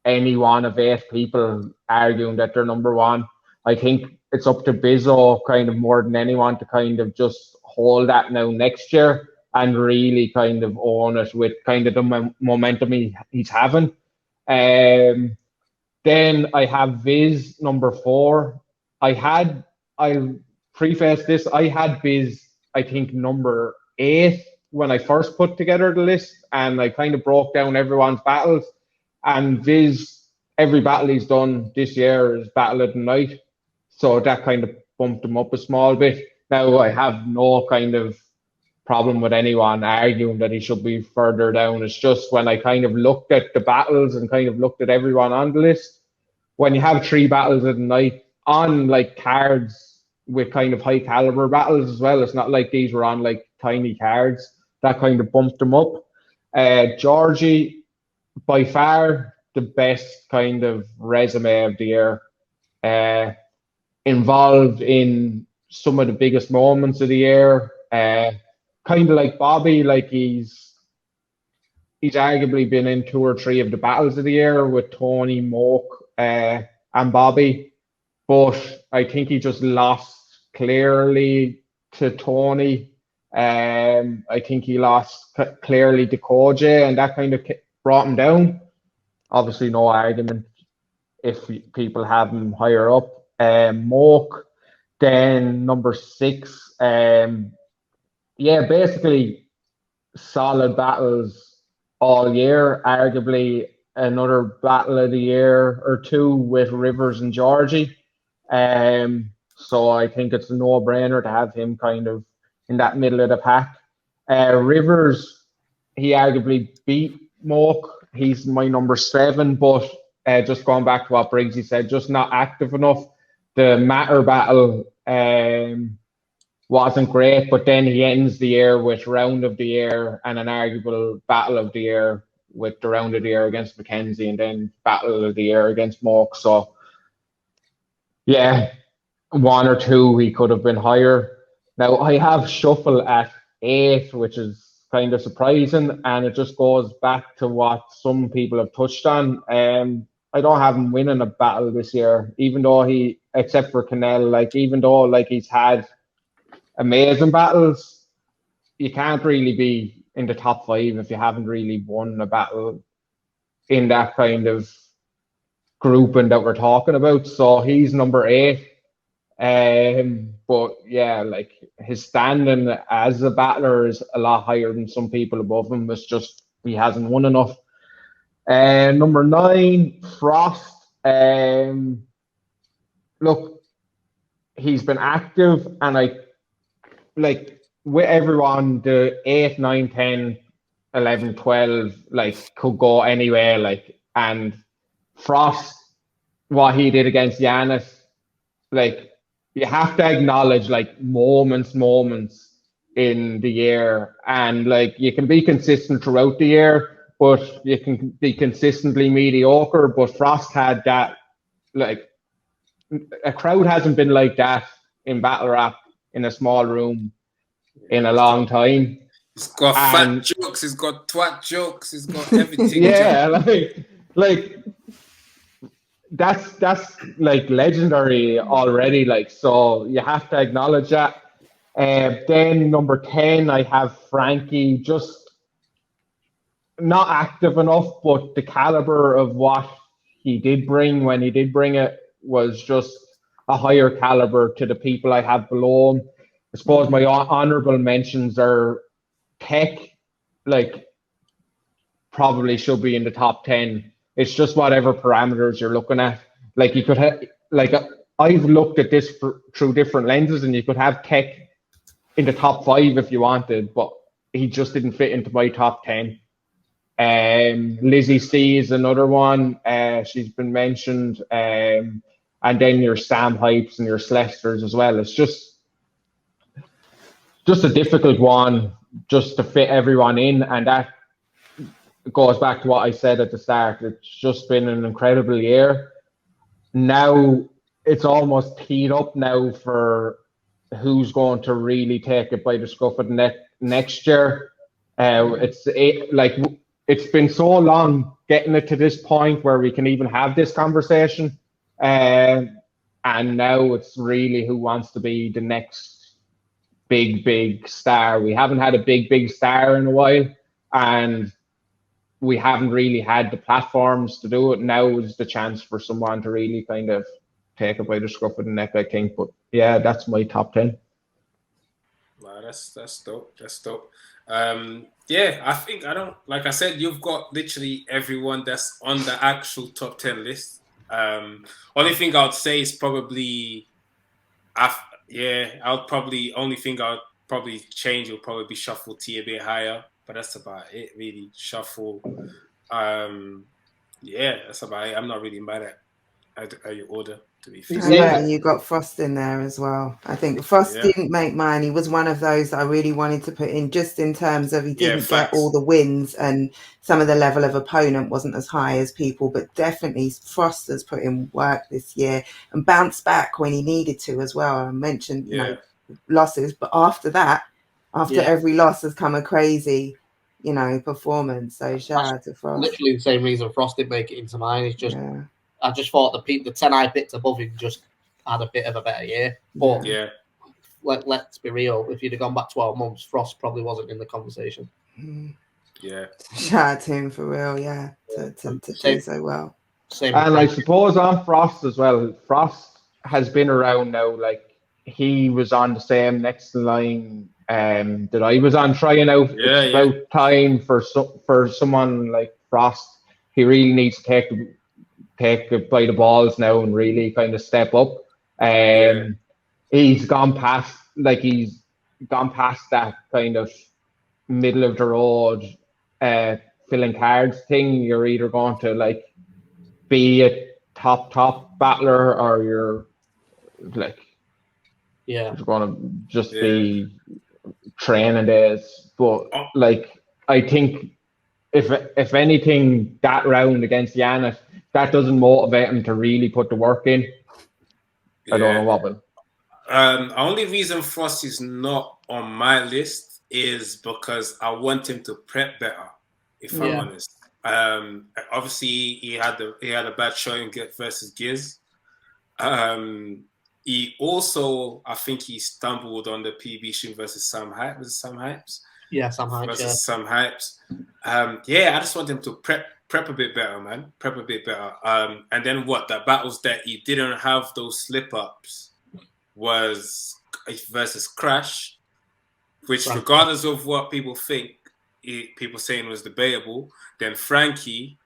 any one of 8 people arguing that they're number 1. I think it's up to Bizzo kind of more than anyone to kind of just hold that now next year and really kind of own it with kind of the momentum he's having. Then I have Viz number 4. I'll preface this, I had Viz, I think, number 8 when I first put together the list, and I kind of broke down everyone's battles. And Viz, every battle he's done this year is Battle of the Night. So that kind of bumped him up a small bit. Now I have no kind of problem with anyone arguing that he should be further down. It's just when I kind of looked at the battles and kind of looked at everyone on the list, when you have 3 battles of the night on like cards with kind of high caliber battles as well, it's not like these were on like tiny cards, that kind of bumped them up. Georgie, by far the best kind of resume of the year. Involved in some of the biggest moments of the year. Kind of like Bobby, like he's arguably been in 2 or 3 of the battles of the year with Tony, Moke, and Bobby. But I think he just lost clearly to Tony. I think he lost clearly to Koji, and that kind of brought him down. Obviously, no argument if people have him higher up. Moke, then number 6. Yeah, basically solid battles all year. Arguably another battle of the year or 2 with Rivers and Georgie. So I think it's a no-brainer to have him kind of in that middle of the pack. Rivers, he arguably beat Moke. He's my number 7, but just going back to what Briggsy said, just not active enough. The Matter battle wasn't great, but then he ends the year with Round of the Year and an arguable Battle of the Year with the Round of the Year against Mackenzie and then Battle of the Year against Moke. So, yeah, 1 or 2 he could have been higher. Now, I have Shuffle at 8, which is kind of surprising, and it just goes back to what some people have touched on. I don't have him winning a battle this year, even though except for Canel, like even though like he's had amazing battles, you can't really be in the top 5 if you haven't really won a battle in that kind of grouping that we're talking about. So he's number 8. But yeah, like his standing as a battler is a lot higher than some people above him. It's just he hasn't won enough. Number 9, Frost. Look, he's been active, and I like with everyone, the 8, 9, 10, 11, 12, like could go anywhere. Like, and Frost, what he did against Giannis, like you have to acknowledge like moments in the year, and like you can be consistent throughout the year, but you can be consistently mediocre. But Frost had that, like, a crowd hasn't been like that in battle rap in a small room in a long time. He's got fat And jokes. He's got twat jokes. He's got everything. yeah, like that's like legendary already. Like, so you have to acknowledge that. Then number 10, I have Frankie, just not active enough, but the caliber of what he did bring when he did bring it was just a higher caliber to the people I have below him. I suppose my honorable mentions are Tech, like, probably should be in the top 10. It's just whatever parameters you're looking at. Like, you could have, like, I've looked at this through different lenses, and you could have Tech in the top 5 if you wanted, but he just didn't fit into my top 10. Lizzie C is another one. She's been mentioned. And then your Sam Hypes and your Slesters as well. It's just a difficult one just to fit everyone in, and that goes back to what I said at the start. It's just been an incredible year. Now it's almost teed up now for who's going to really take it by the scruff of the neck next year. It's been so long getting it to this point where we can even have this conversation, and now it's really who wants to be the next big star. We haven't had a big star in a while, and we haven't really had the platforms to do it. Now is the chance for someone to really kind of take it by the scruff of the neck, I think. But yeah, that's my top 10. Wow, that's dope. That's dope. Yeah, I think like I said, you've got literally everyone that's on the actual top 10 list. Only thing I would say is probably, only thing I would probably change will probably be Shuffle T a bit higher, but that's about it, really. Shuffle. That's about it. I'm not really mad at your order, to be fair. And you got Frost in there as well. I think Frost didn't make mine. He was one of those that I really wanted to put in, just in terms of he didn't get all the wins, and some of the level of opponent wasn't as high as people, but definitely Frost has put in work this year and bounced back when he needed to as well. I mentioned, you know, losses, but after that, every loss has come a crazy, you know, performance. So shout out to Frost. Literally the same reason Frost didn't make it into mine. It's just I just thought the 10 I picked above him just had a bit of a better year. But let's be real. If you'd have gone back 12 months, Frost probably wasn't in the conversation. Yeah. Shout out to him for real, to do so well. And I suppose on Frost as well, Frost has been around now. Like, he was on the same next line that I was on trying out. It's about time for someone like Frost. He really needs to take it by the balls now and really kind of step up. He's gone past that kind of middle of the road filling cards thing. You're either going to like be a top battler, or you're like it's going to just be training days. But like, I think if anything, that round against Yanis, that doesn't motivate him to really put the work in. I don't know what will. Only reason Frost is not on my list is because I want him to prep better, if I'm honest. Obviously he had a bad showing versus Giz. He also, I think he stumbled on the PB shoot versus Sam Hypes. Was it Sam Hypes? Yeah, Sam Hypes. Versus Sam Hypes. I just want him to prep a bit better, man. Prep a bit better. And then the battles that he didn't have those slip ups was versus Crash, which regardless of what people think, people saying was debatable. Then Frankie,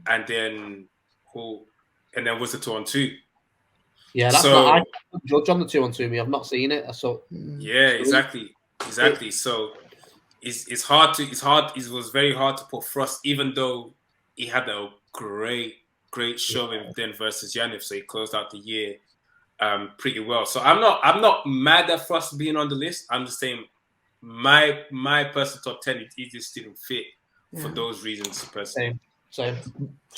and then was the 2-on-2. Yeah, that's not. I judge on the 2-on-2. Me, I've not seen it. Exactly. So it's hard. It was very hard to put Frost, even though he had a great showing then versus Yanif. So he closed out the year pretty well. So I'm not mad at Frost being on the list. I'm just saying my personal top 10 it just didn't fit for those reasons personally. Same.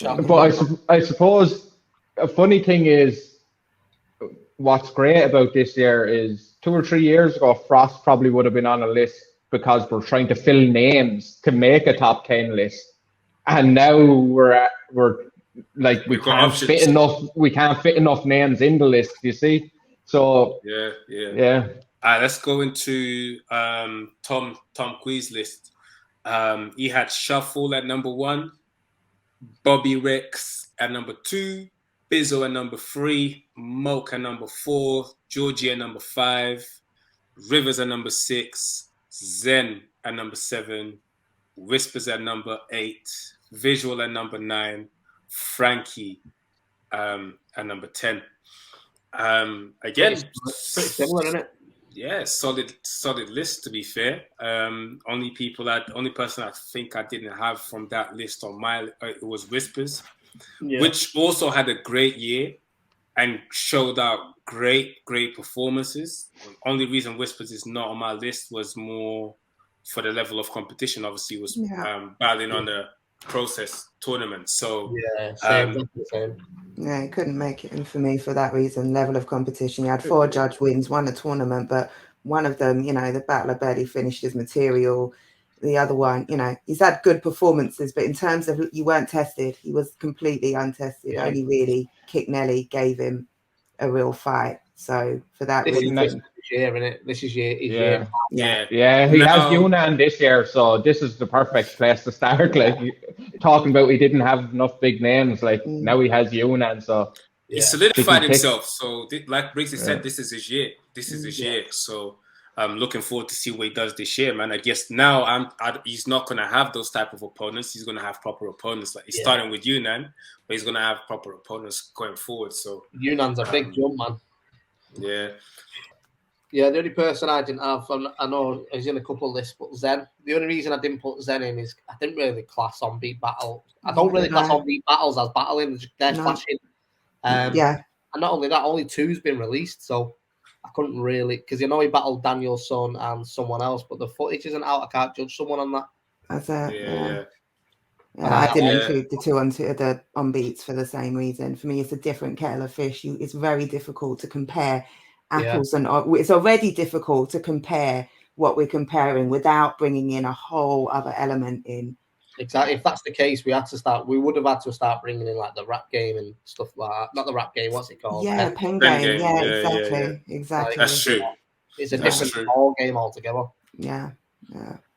But I suppose a funny thing is what's great about this year is 2 or 3 years ago, Frost probably would have been on a list because we're trying to fill names to make a top 10 list. And now we're like we can't fit enough names in the list, you see? So yeah. All right, let's go into Tom Quee's list. He had Shuffle at number 1, Bobby Rex at number 2, Bizzo at number 3, Moke at number 4, Georgie at number 5, Rivers at number 6, Zen at number 7, Whispers at number 8, Visual at number 9, Frankie at number 10. Again, pretty similar, isn't it? Yeah, solid list to be fair. Only person I think I didn't have from that list on it was Whispers, which also had a great year and showed out great performances. The only reason Whispers is not on my list was more for the level of competition. Obviously, was battling on the Process tournament. So same. Yeah, he couldn't make it in for me for that reason. Level of competition. He had 4 judge wins, won a tournament, but one of them, the Battle of Bed, he finished his material. The other one, he's had good performances, but in terms of you weren't tested, he was completely untested. Yeah. Only really Kick Nelly gave him a real fight. So for that reason, this year, isn't it? This is his year. Yeah, he has Yunnan this year, so this is the perfect place to start. Like talking about, he didn't have enough big names. Like now he has Yunnan, so he solidified himself. So, like Briggs said, this is his year. This is his year. So I'm looking forward to see what he does this year, man. I guess now he's not going to have those type of opponents. He's going to have proper opponents. Like he's starting with Yunnan, but he's going to have proper opponents going forward. So Yunnan's a big jump, man. Yeah. Yeah, the only person I didn't have, I know he's in a couple of lists, but Zen. The only reason I didn't put Zen in is I didn't really class on beat battle. I don't really class on beat battles as battling. They're clashing. And not only that, only 2's been released, so I couldn't really, because he battled Daniel's son and someone else, but the footage isn't out. I can't judge someone on that. That's it. Yeah, I didn't include the 2 the unbeats for the same reason. For me, it's a different kettle of fish. It's very difficult to compare apples and it's already difficult to compare what we're comparing without bringing in a whole other element in. Exactly. If that's the case, we would have had to start bringing in like the rap game and stuff like that. Not the rap game, what's it called? Yeah, pen game. Yeah, exactly. That's true. It's a different ball game altogether. Yeah.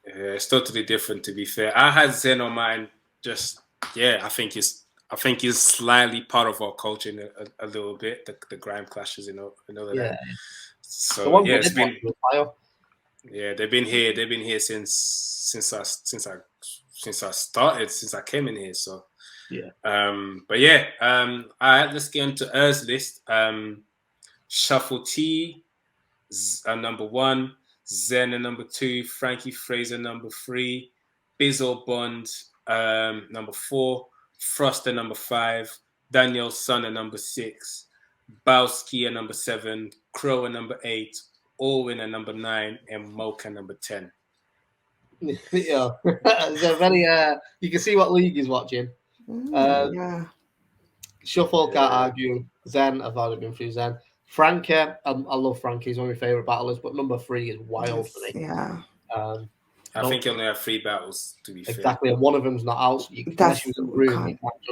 It's totally different, to be fair. I had Zen on mine. I think he's slightly part of our culture in a little bit. The grime clashes, that. So it's been. They've been here. They've been here since I came in here. So all right, let's get into Er's list. Shuffle T at number 1, Zen at number 2, Frankie Fraser number 3, Bizzle Bond number 4, Frost at number 5, Daniel Son at number 6, Bowski at number 7, Crow at number 8, Owen at number 9, and Moke at number 10. Yeah, it's very. You can see what league he's watching. Shuffle can't argue. Zen, I've already been through Zen. Frankie, I love Frankie. He's one of my favorite battlers, but number 3 is wild for me. Yeah. I think he only have 3 battles, to be fair. Exactly, and one of them's not out. So you can't judge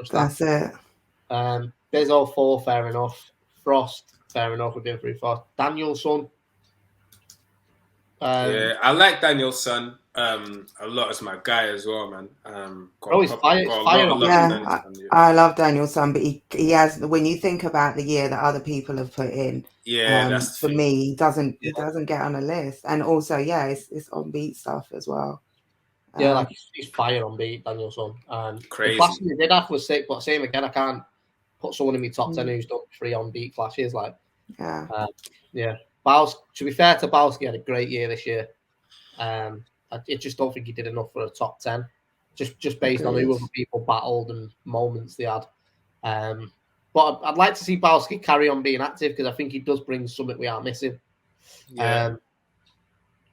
that. That's it. Bezos 4, fair enough. Frost, fair enough. We've been through Frost. Daniel's son. I like Daniel's son a lot as my guy as well, man. He's fire. I love Daniel's son, but he has. When you think about the year that other people have put in, that's for me, he doesn't get on a list. And also, it's on beat stuff as well. He's fire on beat, Daniel's son. Crazy. The clashes he did have was sick, but same again, I can't put someone in my top 10 who's done 3 on beat clashes. To be fair to Bowski, had a great year this year. I just don't think he did enough for a top 10, just based on who other people battled and moments they had. But I'd like to see Bowski carry on being active because I think he does bring something we are missing. Yeah.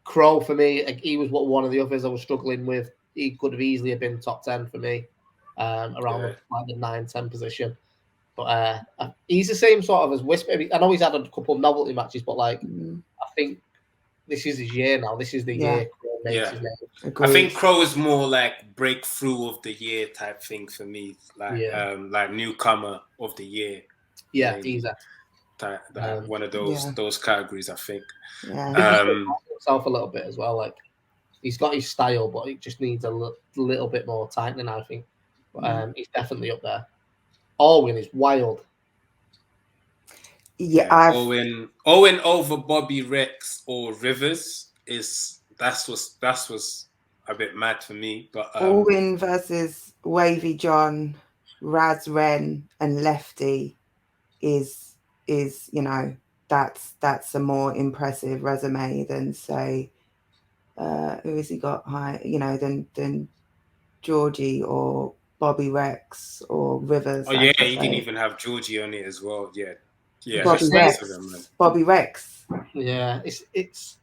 Crow for me, he was one of the others I was struggling with. He could have easily been top 10 for me, around the 9-10 position. But he's the same sort of as Whisper. I know he's had a couple of novelty matches, but I think this is his year now. This is the year Crow makes his name. I think Crow is more like breakthrough of the year type thing for me, like newcomer of the year. Yeah, easy. One of those categories, I think. Yeah, he's himself a little bit as well. He's got his style, but it just needs a little bit more tightening, I think. But he's definitely up there. Alwyn is wild. Yeah, Owen over Bobby Rex or Rivers that was a bit mad for me. But Alwyn versus Wavy John, Raz Ren, and Lefty is that's a more impressive resume than say who has he got high than Georgie or Bobby Rex or Rivers. Oh yeah, he didn't even have Georgie on it as well. Yeah. Bobby Rex. Yeah, it's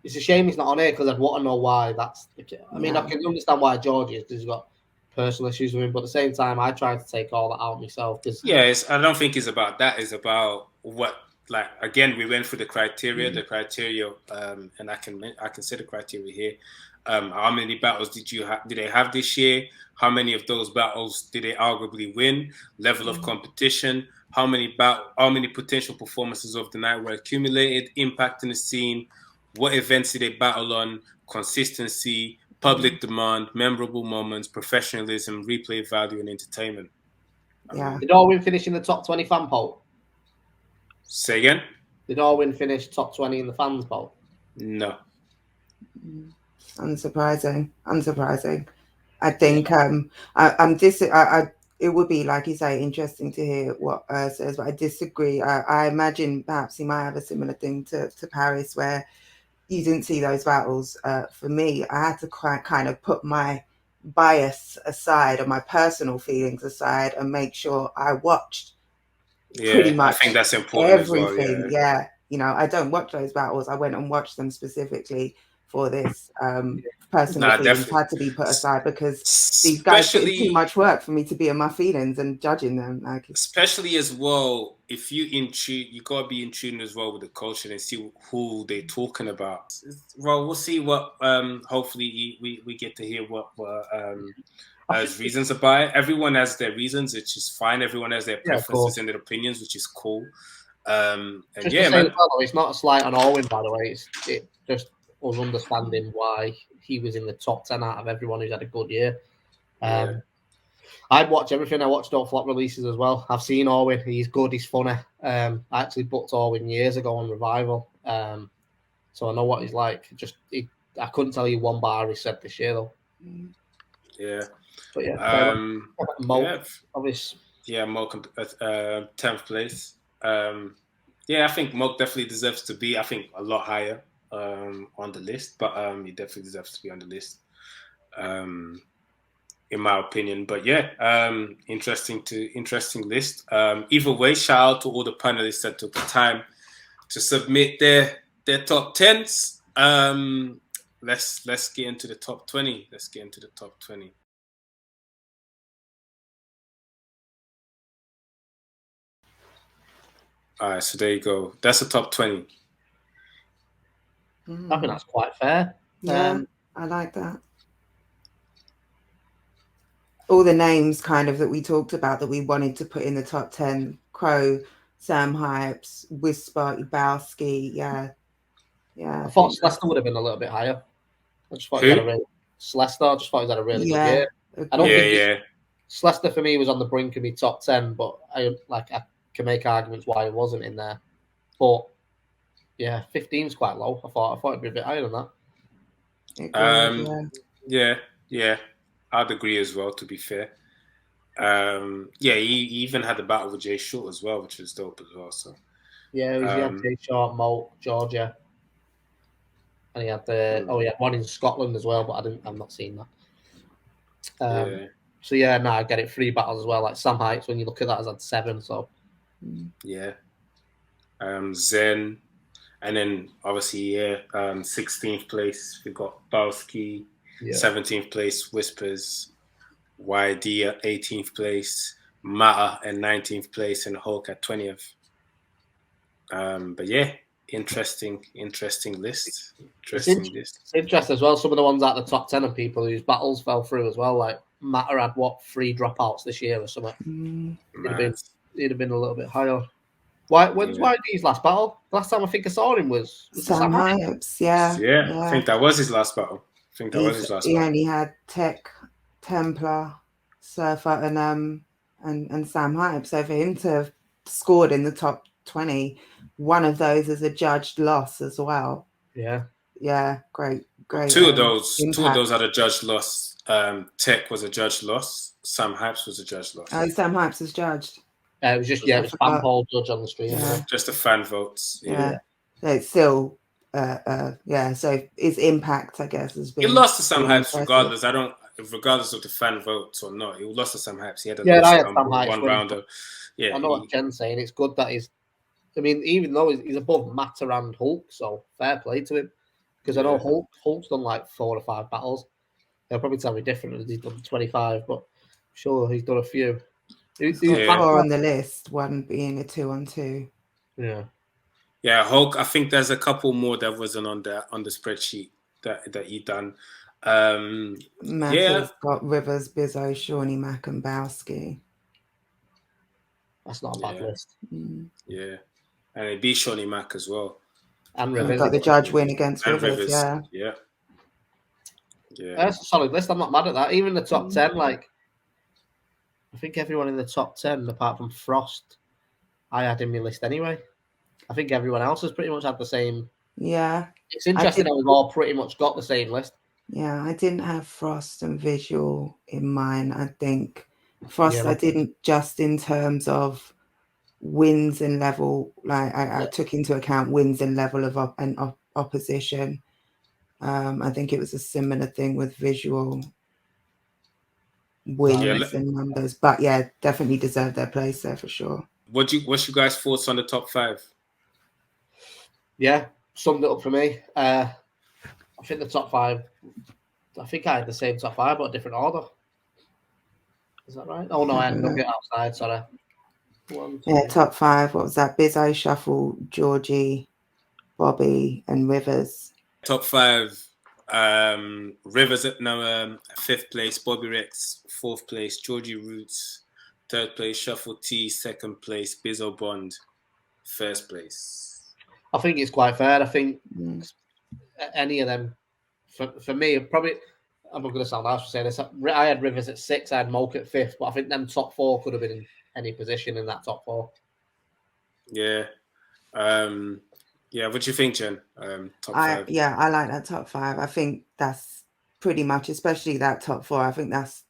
a shame he's not on here because I'd want to know why. I can understand why Georgie is because he's got personal issues with him, but at the same time, I try to take all that out myself. I don't think it's about that. It's about what, again, we went through the criteria, and I can say the criteria here. How many battles did they have this year? How many of those battles did they arguably win? Level of competition. How many potential performances of the night were accumulated, impacting the scene? What events did they battle on? Consistency, public demand, memorable moments, professionalism, replay value, and entertainment. Did Alwyn finish in the top 20 fan poll? Say again? Did Alwyn finish top 20 in the fans poll? No. Unsurprising. I think it would be, like you say, interesting to hear what says, but I disagree. I imagine perhaps he might have a similar thing to Paris where you didn't see those battles. For me, I had to kind of put my bias aside or my personal feelings aside and make sure I watched pretty much I think that's important everything. as well, I don't watch those battles. I went and watched them specifically for this. Personal feelings had to be put aside because these guys did too much work for me to be in my feelings and judging them. Especially as well, if you in tune, you gotta be in tune as well with the culture and see who they're talking about. Well, we'll see what. Hopefully, we get to hear what has reasons about it. Everyone has their reasons, which is fine. Everyone has their preferences and their opinions, which is cool. And just to say, it's not a slight on Alwyn, by the way. It just was understanding why he was in the top 10 out of everyone who's had a good year. I'd watch everything. I watched Don't Flop releases as well. I've seen Alwyn. He's good. He's funny. I actually booked Alwyn years ago on Revival. So I know what he's like. I couldn't tell you one bar he said this year, though. Yeah. But yeah. Moke, obviously. Yeah, Moke 10th place. I think Moke definitely deserves to be, I think, a lot higher on the list, but he definitely deserves to be on the list, in my opinion. But interesting list. Either way, shout out to all the panelists that took the time to submit their top 10s. Let's get into the top 20. All right, so there you go. That's the top 20. I think that's quite fair. Yeah, I like that. All the names kind of that we talked about that we wanted to put in the top 10. Crow, Sam Hypes, Whisper, Ibowski. Yeah. I thought Selass would have been a little bit higher. I just thought he had a really good year. I don't think Selass for me was on the brink of my top 10, but I can make arguments why he wasn't in there. But 15 is quite low. I thought it'd be a bit higher than that. I'd agree as well, to be fair. He even had the battle with Jay Short as well, which was dope as well. So he had Jay Short, Moat, Georgia, and he had he had one in Scotland as well, but I've not seen that. So yeah, no, I get it. 3 battles as well. Like Sam Heights, when you look at that, has had 7. So yeah. Zen, and then obviously 16th place we got Bowski, 17th place Whispers, YD at 18th place, Matter at 19th place, and Hulk at 20th. But yeah, interesting list. It's interesting as well. Some of the ones out the top 10 of people whose battles fell through as well. Like Matter had 3 dropouts this year or something. He'd have been a little bit higher. When's YD's last battle? The last time I think I saw him was Sam Hypes. Yeah. I think that was his last battle. He only had Tech, Templar, Surfer, and Sam Hype. So for him to have scored in the top 20, one of those is a judged loss as well. Yeah, great. Two of those had a judged loss. Tech was a judged loss. Sam Hypes was a judged loss. Oh, Sam Hypes was judged. It was just it was fan poll judge on the stream. Just the fan votes. Yeah. So it's still so his impact, I guess, has been. He lost to Sam Hypes regardless. Regardless of the fan votes or not, he lost to Sam Hypes. He had one rounder. Yeah, I know what Jen's saying. It's good that he's. I mean, even though he's above Matter and Hulk, so fair play to him. Because I know Hulk's done like 4 or 5 battles. They'll probably tell me different. He's done 25, but I'm sure he's done a few. He's got 4 on the list, one being a 2-on-2. Yeah, Hulk. I think there's a couple more that wasn't on the spreadsheet that he done. Matter's got Rivers, Bizzo, Shawnee Mack, and Bowski. That's not a bad list. Yeah, and it beat Shawnee Mack as well. And Rivers got the judge win against Rivers. Yeah. That's a solid list. I'm not mad at that. Even the top 10, like I think everyone in the top 10, apart from Frost, I had in my list anyway. I think everyone else has pretty much had the same. Yeah. It's interesting how we've all pretty much got the same list. Yeah, I didn't have Frost and Visual in mind. I think Frost, I didn't just in terms of wins and level. Like I took into account wins and level of opposition. I think it was a similar thing with Visual wins and numbers, but definitely deserved their place there for sure. What's you guys' thoughts on the top 5? Yeah, summed it up for me. I think the top 5. I think I had the same top 5, but a different order. Is that right? Oh no, I had Nugget outside. Sorry. Top 5. What was that? Bizzo, Shuffle, Georgie, Bobby, and Rivers. Top 5. Rivers at 5th place. Bobby Rex 4th place. Georgie Roots 3rd place. Shuffle T 2nd place. Bizzo Bond 1st place. I think it's quite fair. I think any of them, for me, probably. I'm not going to sound harsh for saying this. I had Rivers at 6. I had Moke at 5th, but I think them top 4 could have been in any position in that top 4. Yeah. What do you think, Jen? Top 5. Yeah, I like that top 5. I think that's pretty much, especially that top 4. I think that's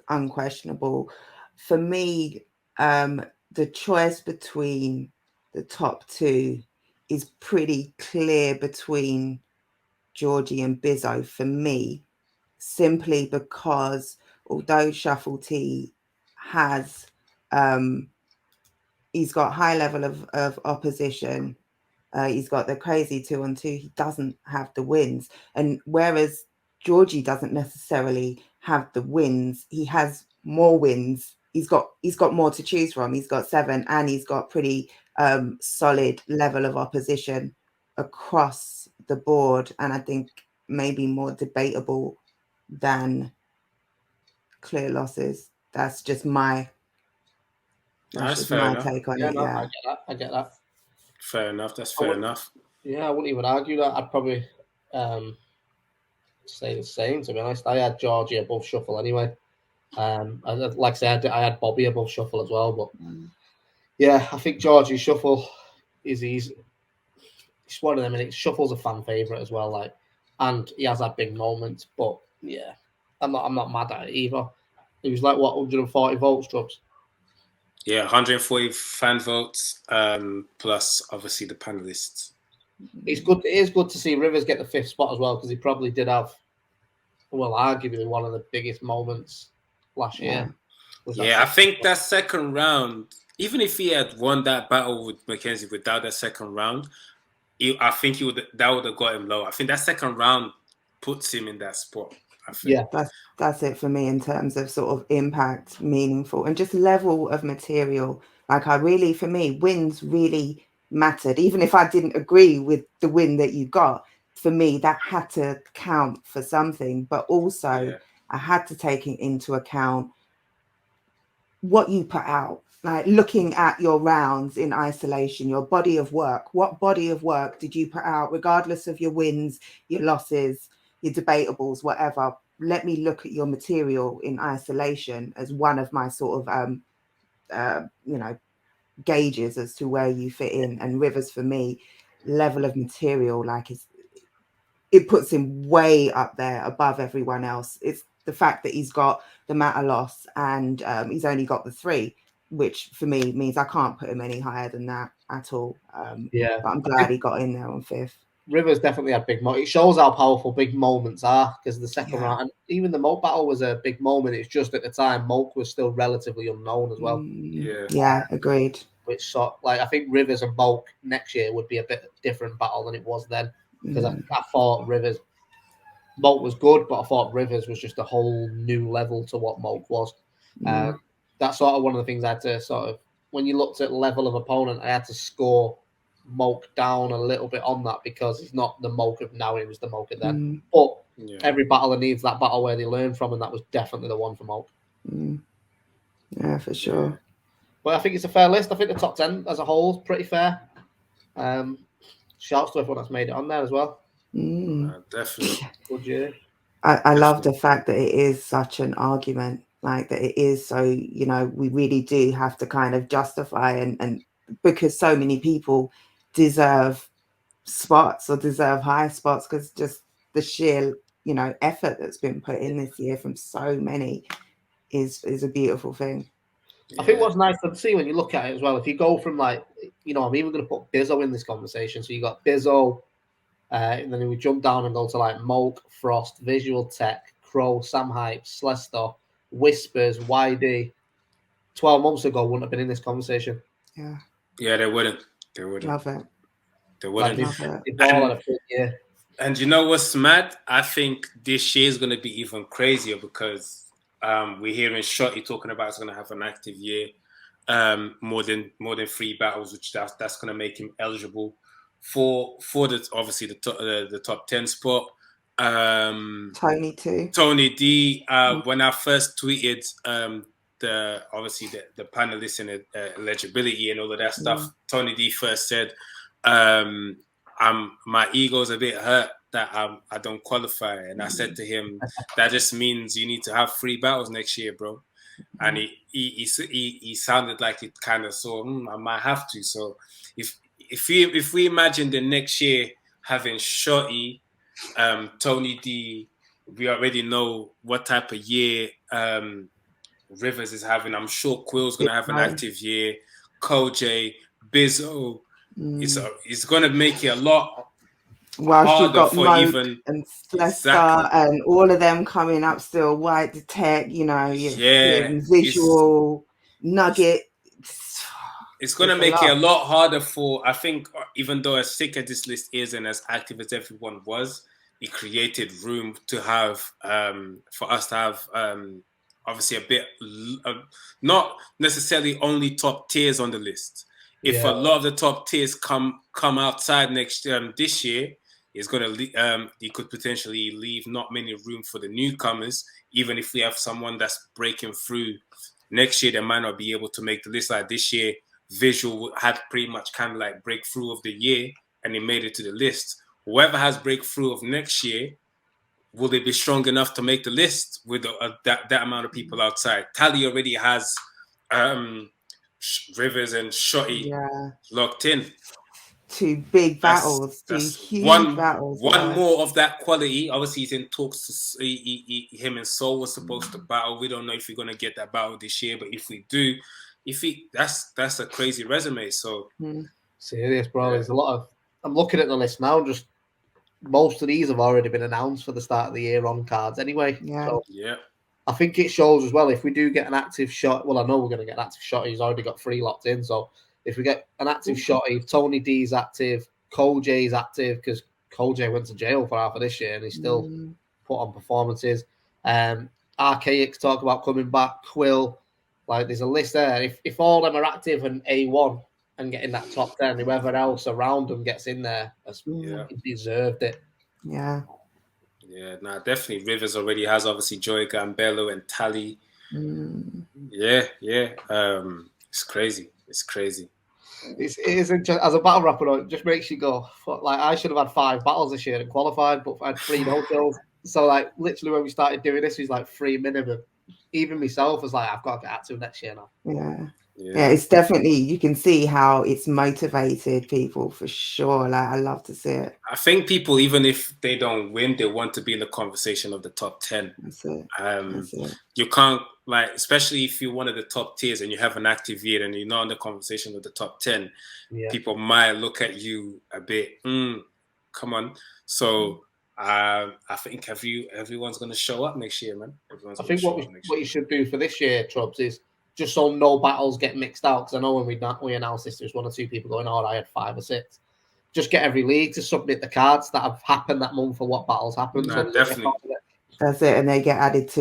unquestionable. For me, the choice between the top 2 is pretty clear between Georgie and Bizzo for me, simply because although Shuffle T has he's got high level of opposition, he's got the crazy 2-on-2, he doesn't have the wins, and whereas Georgie doesn't necessarily have the wins, he has more wins. He's got more to choose from. He's got 7, and he's got pretty solid level of opposition across the board, and I think maybe more debatable than clear losses. That's just my take on it. I get that. Fair enough. That's fair enough. Yeah, I wouldn't even argue that. I'd probably say the same, to be honest. I had Georgie above Shuffle anyway. Like I said, I had Bobby above Shuffle as well, but yeah, I think Georgie Shuffle he's one of them, and Shuffle's a fan favorite as well. Like, and he has had big moments, but yeah, I'm not mad at it either. He was like 140 votes, Drugs. Yeah, 140 fan votes, plus obviously the panelists. It's good. It is good to see Rivers get the 5th spot as well, because he probably did have well, arguably one of the biggest moments last year. Yeah, I think that second round, even if he had won that battle with Mackenzie without that second round, I think that would have got him low. I think that second round puts him in that spot. I think. Yeah, that's it for me in terms of sort of impact, meaningful, and just level of material. Like for me, wins really mattered. Even if I didn't agree with the win that you got, for me that had to count for something. But also, I had to take into account what you put out. Like looking at your rounds in isolation, your body of work. What body of work did you put out, regardless of your wins, your losses, your debatables, whatever? Let me look at your material in isolation as one of my sort of gauges as to where you fit in. And Rivers, for me, level of material, it puts him way up there above everyone else. It's the fact that he's got the matter loss and he's only got the 3, which for me means I can't put him any higher than that at all. But I'm glad he got in there on 5th. Rivers definitely had big moments. It shows how powerful big moments are, because the second round, and even the Moke battle was a big moment. It's just at the time Moke was still relatively unknown as well. Yeah, agreed. Which I think Rivers and Moke next year would be a bit different battle than it was then, because I thought Moke was good, but I thought Rivers was just a whole new level to what Moke was. That's sort of one of the things I had to when you looked at level of opponent, I had to score Moke down a little bit on that, because he's not the Moke of now, he was the Moke of then. But every battler needs that battle where they learn from, and that was definitely the one for Moke. Yeah, for sure. But I think it's a fair list. I think the top 10 as a whole is pretty fair. Shouts to everyone that's made it on there as well. Definitely. Good year. I love the fact that it is such an argument, like that it is so, we really do have to kind of justify and because so many people deserve spots or deserve high spots, because just the sheer, effort that's been put in this year from so many is a beautiful thing. I think what's nice to see when you look at it as well, if you go from I'm even going to put Bizzo in this conversation. So you got Bizzo, and then we jump down and go to Moke, Frost, Visual Tech, Crow, Sam Hype, Slester, Whispers, YD. 12 months ago wouldn't have been in this conversation. Yeah, they wouldn't. Love it. They wouldn't. It's all in a big year. And you know what's mad? I think this year is going to be even crazier, because we're hearing Shotty talking about it's going to have an active year, more than 3 battles, which that's going to make him eligible for obviously the top 10 spot. Tony too. Tony D. When I first tweeted the panelists and eligibility and all of that stuff, Tony D first said, my ego's a bit hurt that I don't qualify, and I said to him, that just means you need to have 3 battles next year, bro. And he sounded like it kind of I might have to. So if we imagine the next year having Shotty, Tony D, we already know what type of year Rivers is having. I'm sure Quill's going to have an active year. Koj, Bizzo, it's going to make it a lot whilst you've got Moke and Slester and all of them coming up still, White Detect, Visual, Nugget. It's going to make it a lot harder for, I think, even though as sick as this list is and as active as everyone was, it created room to have, for us to have, obviously a bit, not necessarily only top tiers on the list. If a lot of the top tiers come outside this year, it's going to you could potentially leave not many room for the newcomers. Even if we have someone that's breaking through next year, they might not be able to make the list. Like this year, Visual had pretty much kind of like breakthrough of the year, and he made it to the list. Whoever has breakthrough of next year, will they be strong enough to make the list with that amount of people outside? Tally already has Rivers and Shotty locked in. 2 big battles, 2 huge battles. One more of that quality. Obviously, he's in talks to him and Soul was supposed to battle. We don't know if we're gonna get that battle this year, but if we do, that's a crazy resume. So serious, bro. There's a lot of. I'm looking at the list now, just most of these have already been announced for the start of the year on cards anyway. Yeah. So Yeah. I think it shows as well if we do get an active shot. Well, I know we're going to get an active shot. He's already got 3 locked in. So if we get an active shot, if Tony D's active, Cole J's active, because Cole J went to jail for half of this year and he's still put on performances. Archaics talk about coming back. Quill, like there's a list there. If all of them are active and A1 and getting that top 10, whoever else around them gets in there, that's deserved it. Yeah. Yeah, nah, definitely. Rivers already has obviously Joy Gambello and Tally. Yeah. It's crazy. It's crazy. It is interesting. As a battle rapper, though, it just makes you go, fuck, like, I should have had 5 battles this year and qualified, but I had 3 no-kills. So, like, literally when we started doing this, it was like 3 minimum. Even myself was like, I've got to get active next year now. Yeah, it's definitely, you can see how it's motivated people for sure. Like, I love to see it. I think people, even if they don't win, they want to be in the conversation of the top 10. That's it. You can't, like, especially if you're one of the top tiers and you have an active year and you're not in the conversation with the top 10, people might look at you a bit, come on. So I think everyone's going to show up next year, man. I think what you should do for this year, Trubs, is just so no battles get mixed out. Because I know when we announced this, there's 1 or 2 people going, "Oh, I had 5 or 6." Just get every league to submit the cards that have happened that month for what battles happened. Nah, definitely. That's it, and they get added to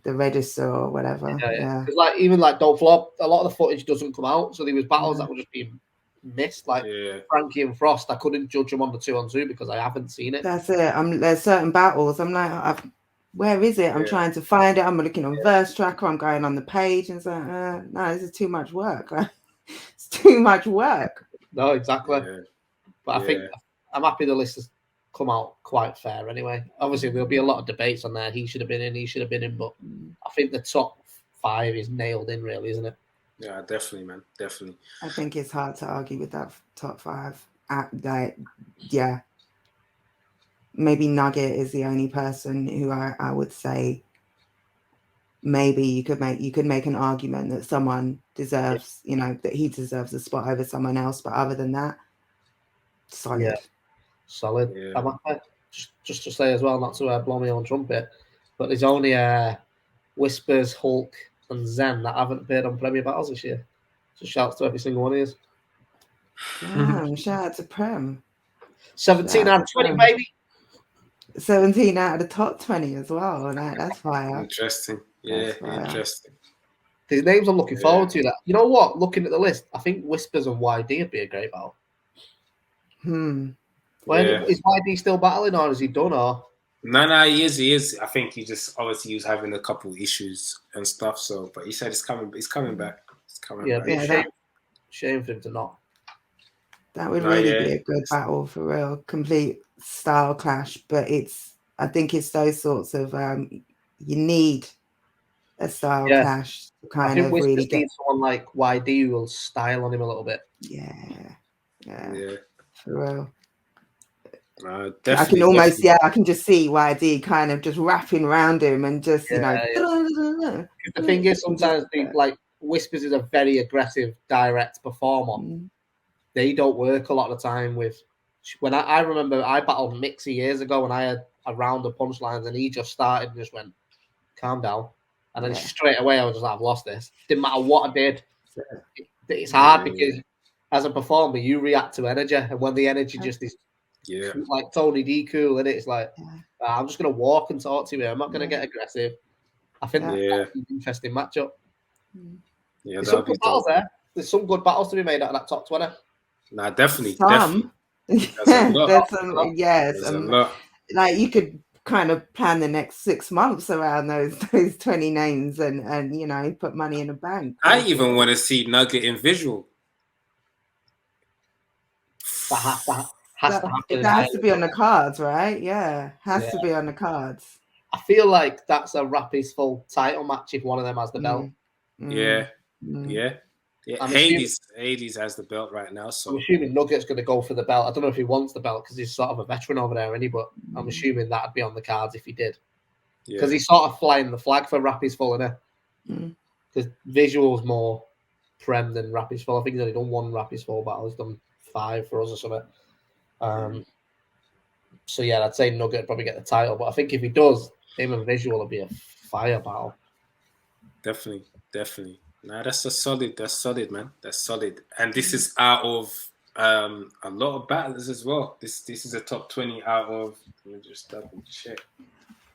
the register or whatever. Yeah. Because even Don't Flop, a lot of the footage doesn't come out, so there was battles that were just being missed. Like Frankie and Frost, I couldn't judge them on the 2-on-2 because I haven't seen it. That's it. There's certain battles. I'm like, where is it? I'm trying to find it. I'm looking on Verse Tracker. I'm going on the page, and it's like, no, this is too much work. It's too much work. No, exactly. But I think I'm happy the list has come out quite fair anyway. Obviously, there'll be a lot of debates on there. He should have been in, he should have been in, but I think the top 5 is nailed in, really, isn't it? Yeah, definitely, man. Definitely. I think it's hard to argue with that top 5. Maybe Nugget is the only person who I would say maybe you could make an argument that someone deserves, that he deserves a spot over someone else. But other than that, solid. Yeah, solid. Yeah. Just to say as well, not to blow my own trumpet, but there's only Whispers, Hulk, and Zen that haven't appeared on Premier Battles this year. So shouts to every single one of you. Damn, shout out to Prem. 17 out of 20, baby. 17 out of the top 20 as well. That's fire. Interesting. Yeah, interesting. His names I'm looking forward to. That. You know what? Looking at the list, I think Whispers and YD would be a great battle. Is YD still battling, or is he done? Or no, he is. I think he was having a couple issues and stuff. So, but he said he's coming back. He's coming back. Shame for him to not. That would really be a good battle for real. Complete style clash, but I think it's those sorts of you need a style clash to kind of really get someone like YD who will style on him a little bit. Yeah, for real. I can almost, I can just see YD kind of just wrapping around him and just, The thing is, sometimes Whispers is a very aggressive, direct performer. They don't work a lot of the time with. When I remember I battled Mixie years ago and I had a round of punchlines and he just started and just went, calm down. And then straight away I was just like, I've lost this. Didn't matter what I did. It's hard because as a performer, you react to energy. And when the energy just is like Tony D cool, and it's like, I'm just going to walk and talk to you. I'm not going to get aggressive. I think that's an interesting matchup. Yeah, there's some good battles there. There's some good battles to be made out of that top 20. Nah, definitely. There's a lot. Like you could kind of plan the next 6 months around those 20 names and put money in the bank. I even want to see Nugget in visual. That has to be on the cards, right? Yeah, has to be on the cards. I feel like that's a Rappies full title match if one of them has the belt. Yeah. Hades has the belt right now, so I'm assuming Nugget's going to go for the belt. I don't know if he wants the belt because he's sort of a veteran over there, isn't he? But I'm assuming that'd be on the cards if he did, because he's sort of flying the flag for Rappies full, isn't he? Because visual's more Prem than Rappies full. I think he's only done 1 Rappies full battle. He's done 5 for us or something. So yeah, I'd say Nugget would probably get the title, but I think if he does, him and Visual will be a fire battle. Definitely. Nah, that's solid, man. That's solid. And this is out of a lot of battles as well. This is a top 20 out of, let me just double check.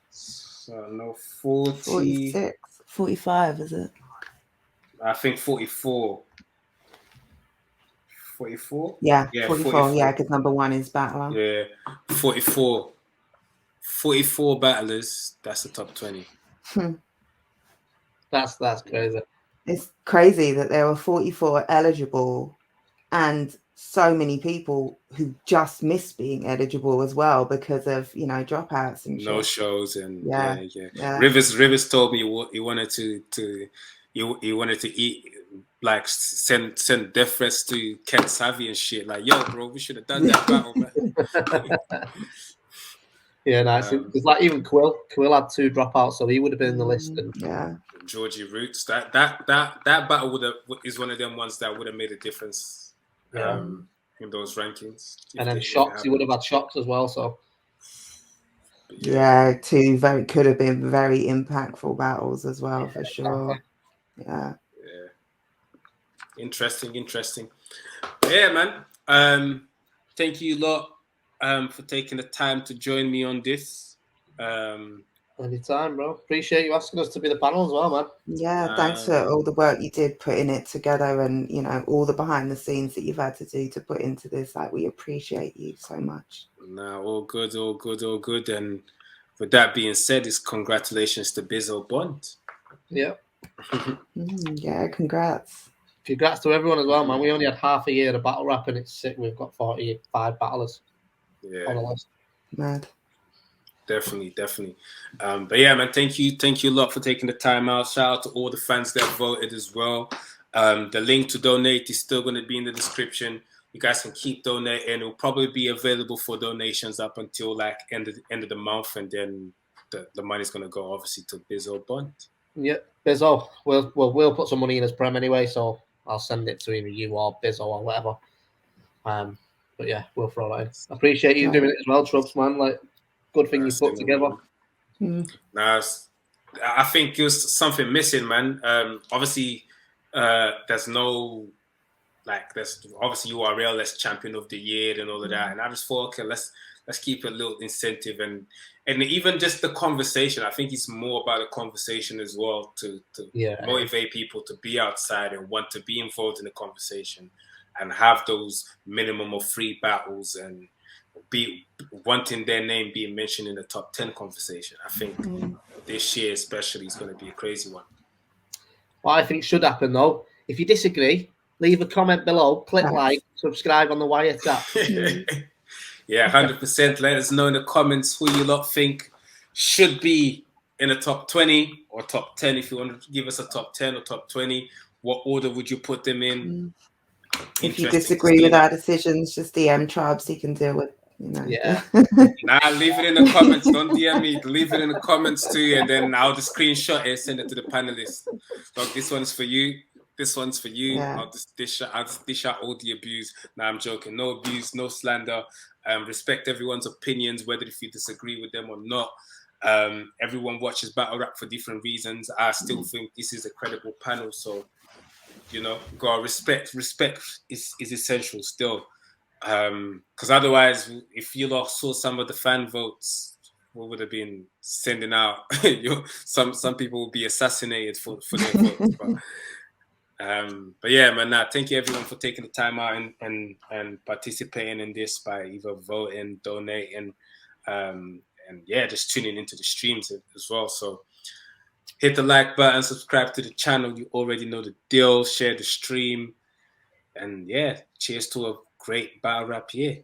So no 40. 46, 45, is it? I think 44. 44? Yeah, Yeah, 44. Yeah, because number 1 is Battler. Yeah, 44. 44 battlers. That's the top 20. That's crazy. It's crazy that there were 44 eligible and so many people who just missed being eligible as well because of, dropouts and No shit. shows and Yeah. Rivers told me he wanted he wanted to eat, like send death threats to Ken Savvy and shit. Like, yo, bro, we should have done that battle, man. Yeah, nice. Because like even Quill had 2 dropouts, so he would have been in the list. And Georgie Roots, that battle is one of them ones that would have made a difference. In those rankings. And then Shocks, he would have had Shocks as well. So yeah, 2 could have been very impactful battles as well, for sure. Yeah. Interesting. Yeah, man. Thank you lot for taking the time to join me on this. Anytime, bro. Appreciate you asking us to be the panel as well, man. Yeah, thanks for all the work you did putting it together and, all the behind the scenes that you've had to do to put into this. Like, we appreciate you so much. Nah, all good. And with that being said, it's congratulations to Bizzo Bond. Yeah. Yeah, congrats. Congrats to everyone as well, man. We only had half a year of battle rap and it's sick. We've got 45 battlers on the list. Mad. Definitely. But yeah, man, thank you a lot for taking the time out. Shout out to all the fans that voted as well. The link to donate is still going to be in the description. You guys can keep donating. It'll probably be available for donations up until like end of the month, and then the money's going to go obviously to Bizzo Bond. Yeah, Bizzo. We'll put some money in his prem anyway, so I'll send it to either you or Bizzo or whatever. But yeah, we'll throw that in. I appreciate you doing it as well, Trubs, man. Like, good thing you put together. Nah, I think there's something missing, man. Obviously, there's no there's obviously URL as champion of the year and all of that, and I just thought, okay, let's keep a little incentive and even just the conversation. I think it's more about the conversation as well to motivate people to be outside and want to be involved in the conversation and have those minimum of 3 battles and be wanting their name being mentioned in the top 10 conversation. I think this year especially is going to be a crazy one. Well, I think it should happen though. If you disagree, leave a comment below, click like, subscribe on the Wiretap. Yeah, 100%. Let us know in the comments who you lot think should be in the top 20 or top 10. If you want to give us a top 10 or top 20, what order would you put them in? If you disagree with our decisions, just DM Trubs, he can deal with. Yeah. Nah, leave it in the comments. Don't DM me. Leave it in the comments too, and then I'll just screenshot it and send it to the panelists. Look, this one's for you. This one's for you. Yeah. I'll just dish out all the abuse. Nah, I'm joking. No abuse, no slander. Respect everyone's opinions, whether if you disagree with them or not. Everyone watches battle rap for different reasons. I still think this is a credible panel, so gotta respect. Respect is essential still. Because otherwise, if you lot saw some of the fan votes, we would have been sending out. Some people will be assassinated for their votes. But yeah, man. Thank you everyone for taking the time out and participating in this by either voting, donating, and yeah, just tuning into the streams as well. So hit the like button, subscribe to the channel. You already know the deal. Share the stream, and yeah, cheers to a great battle rap year.